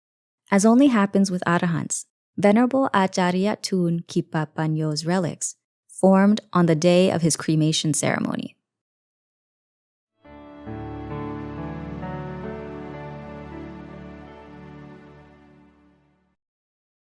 S1: As only happens with arahants, Venerable Ācariya Thoon Khippapañño's relics formed on the day of his cremation ceremony.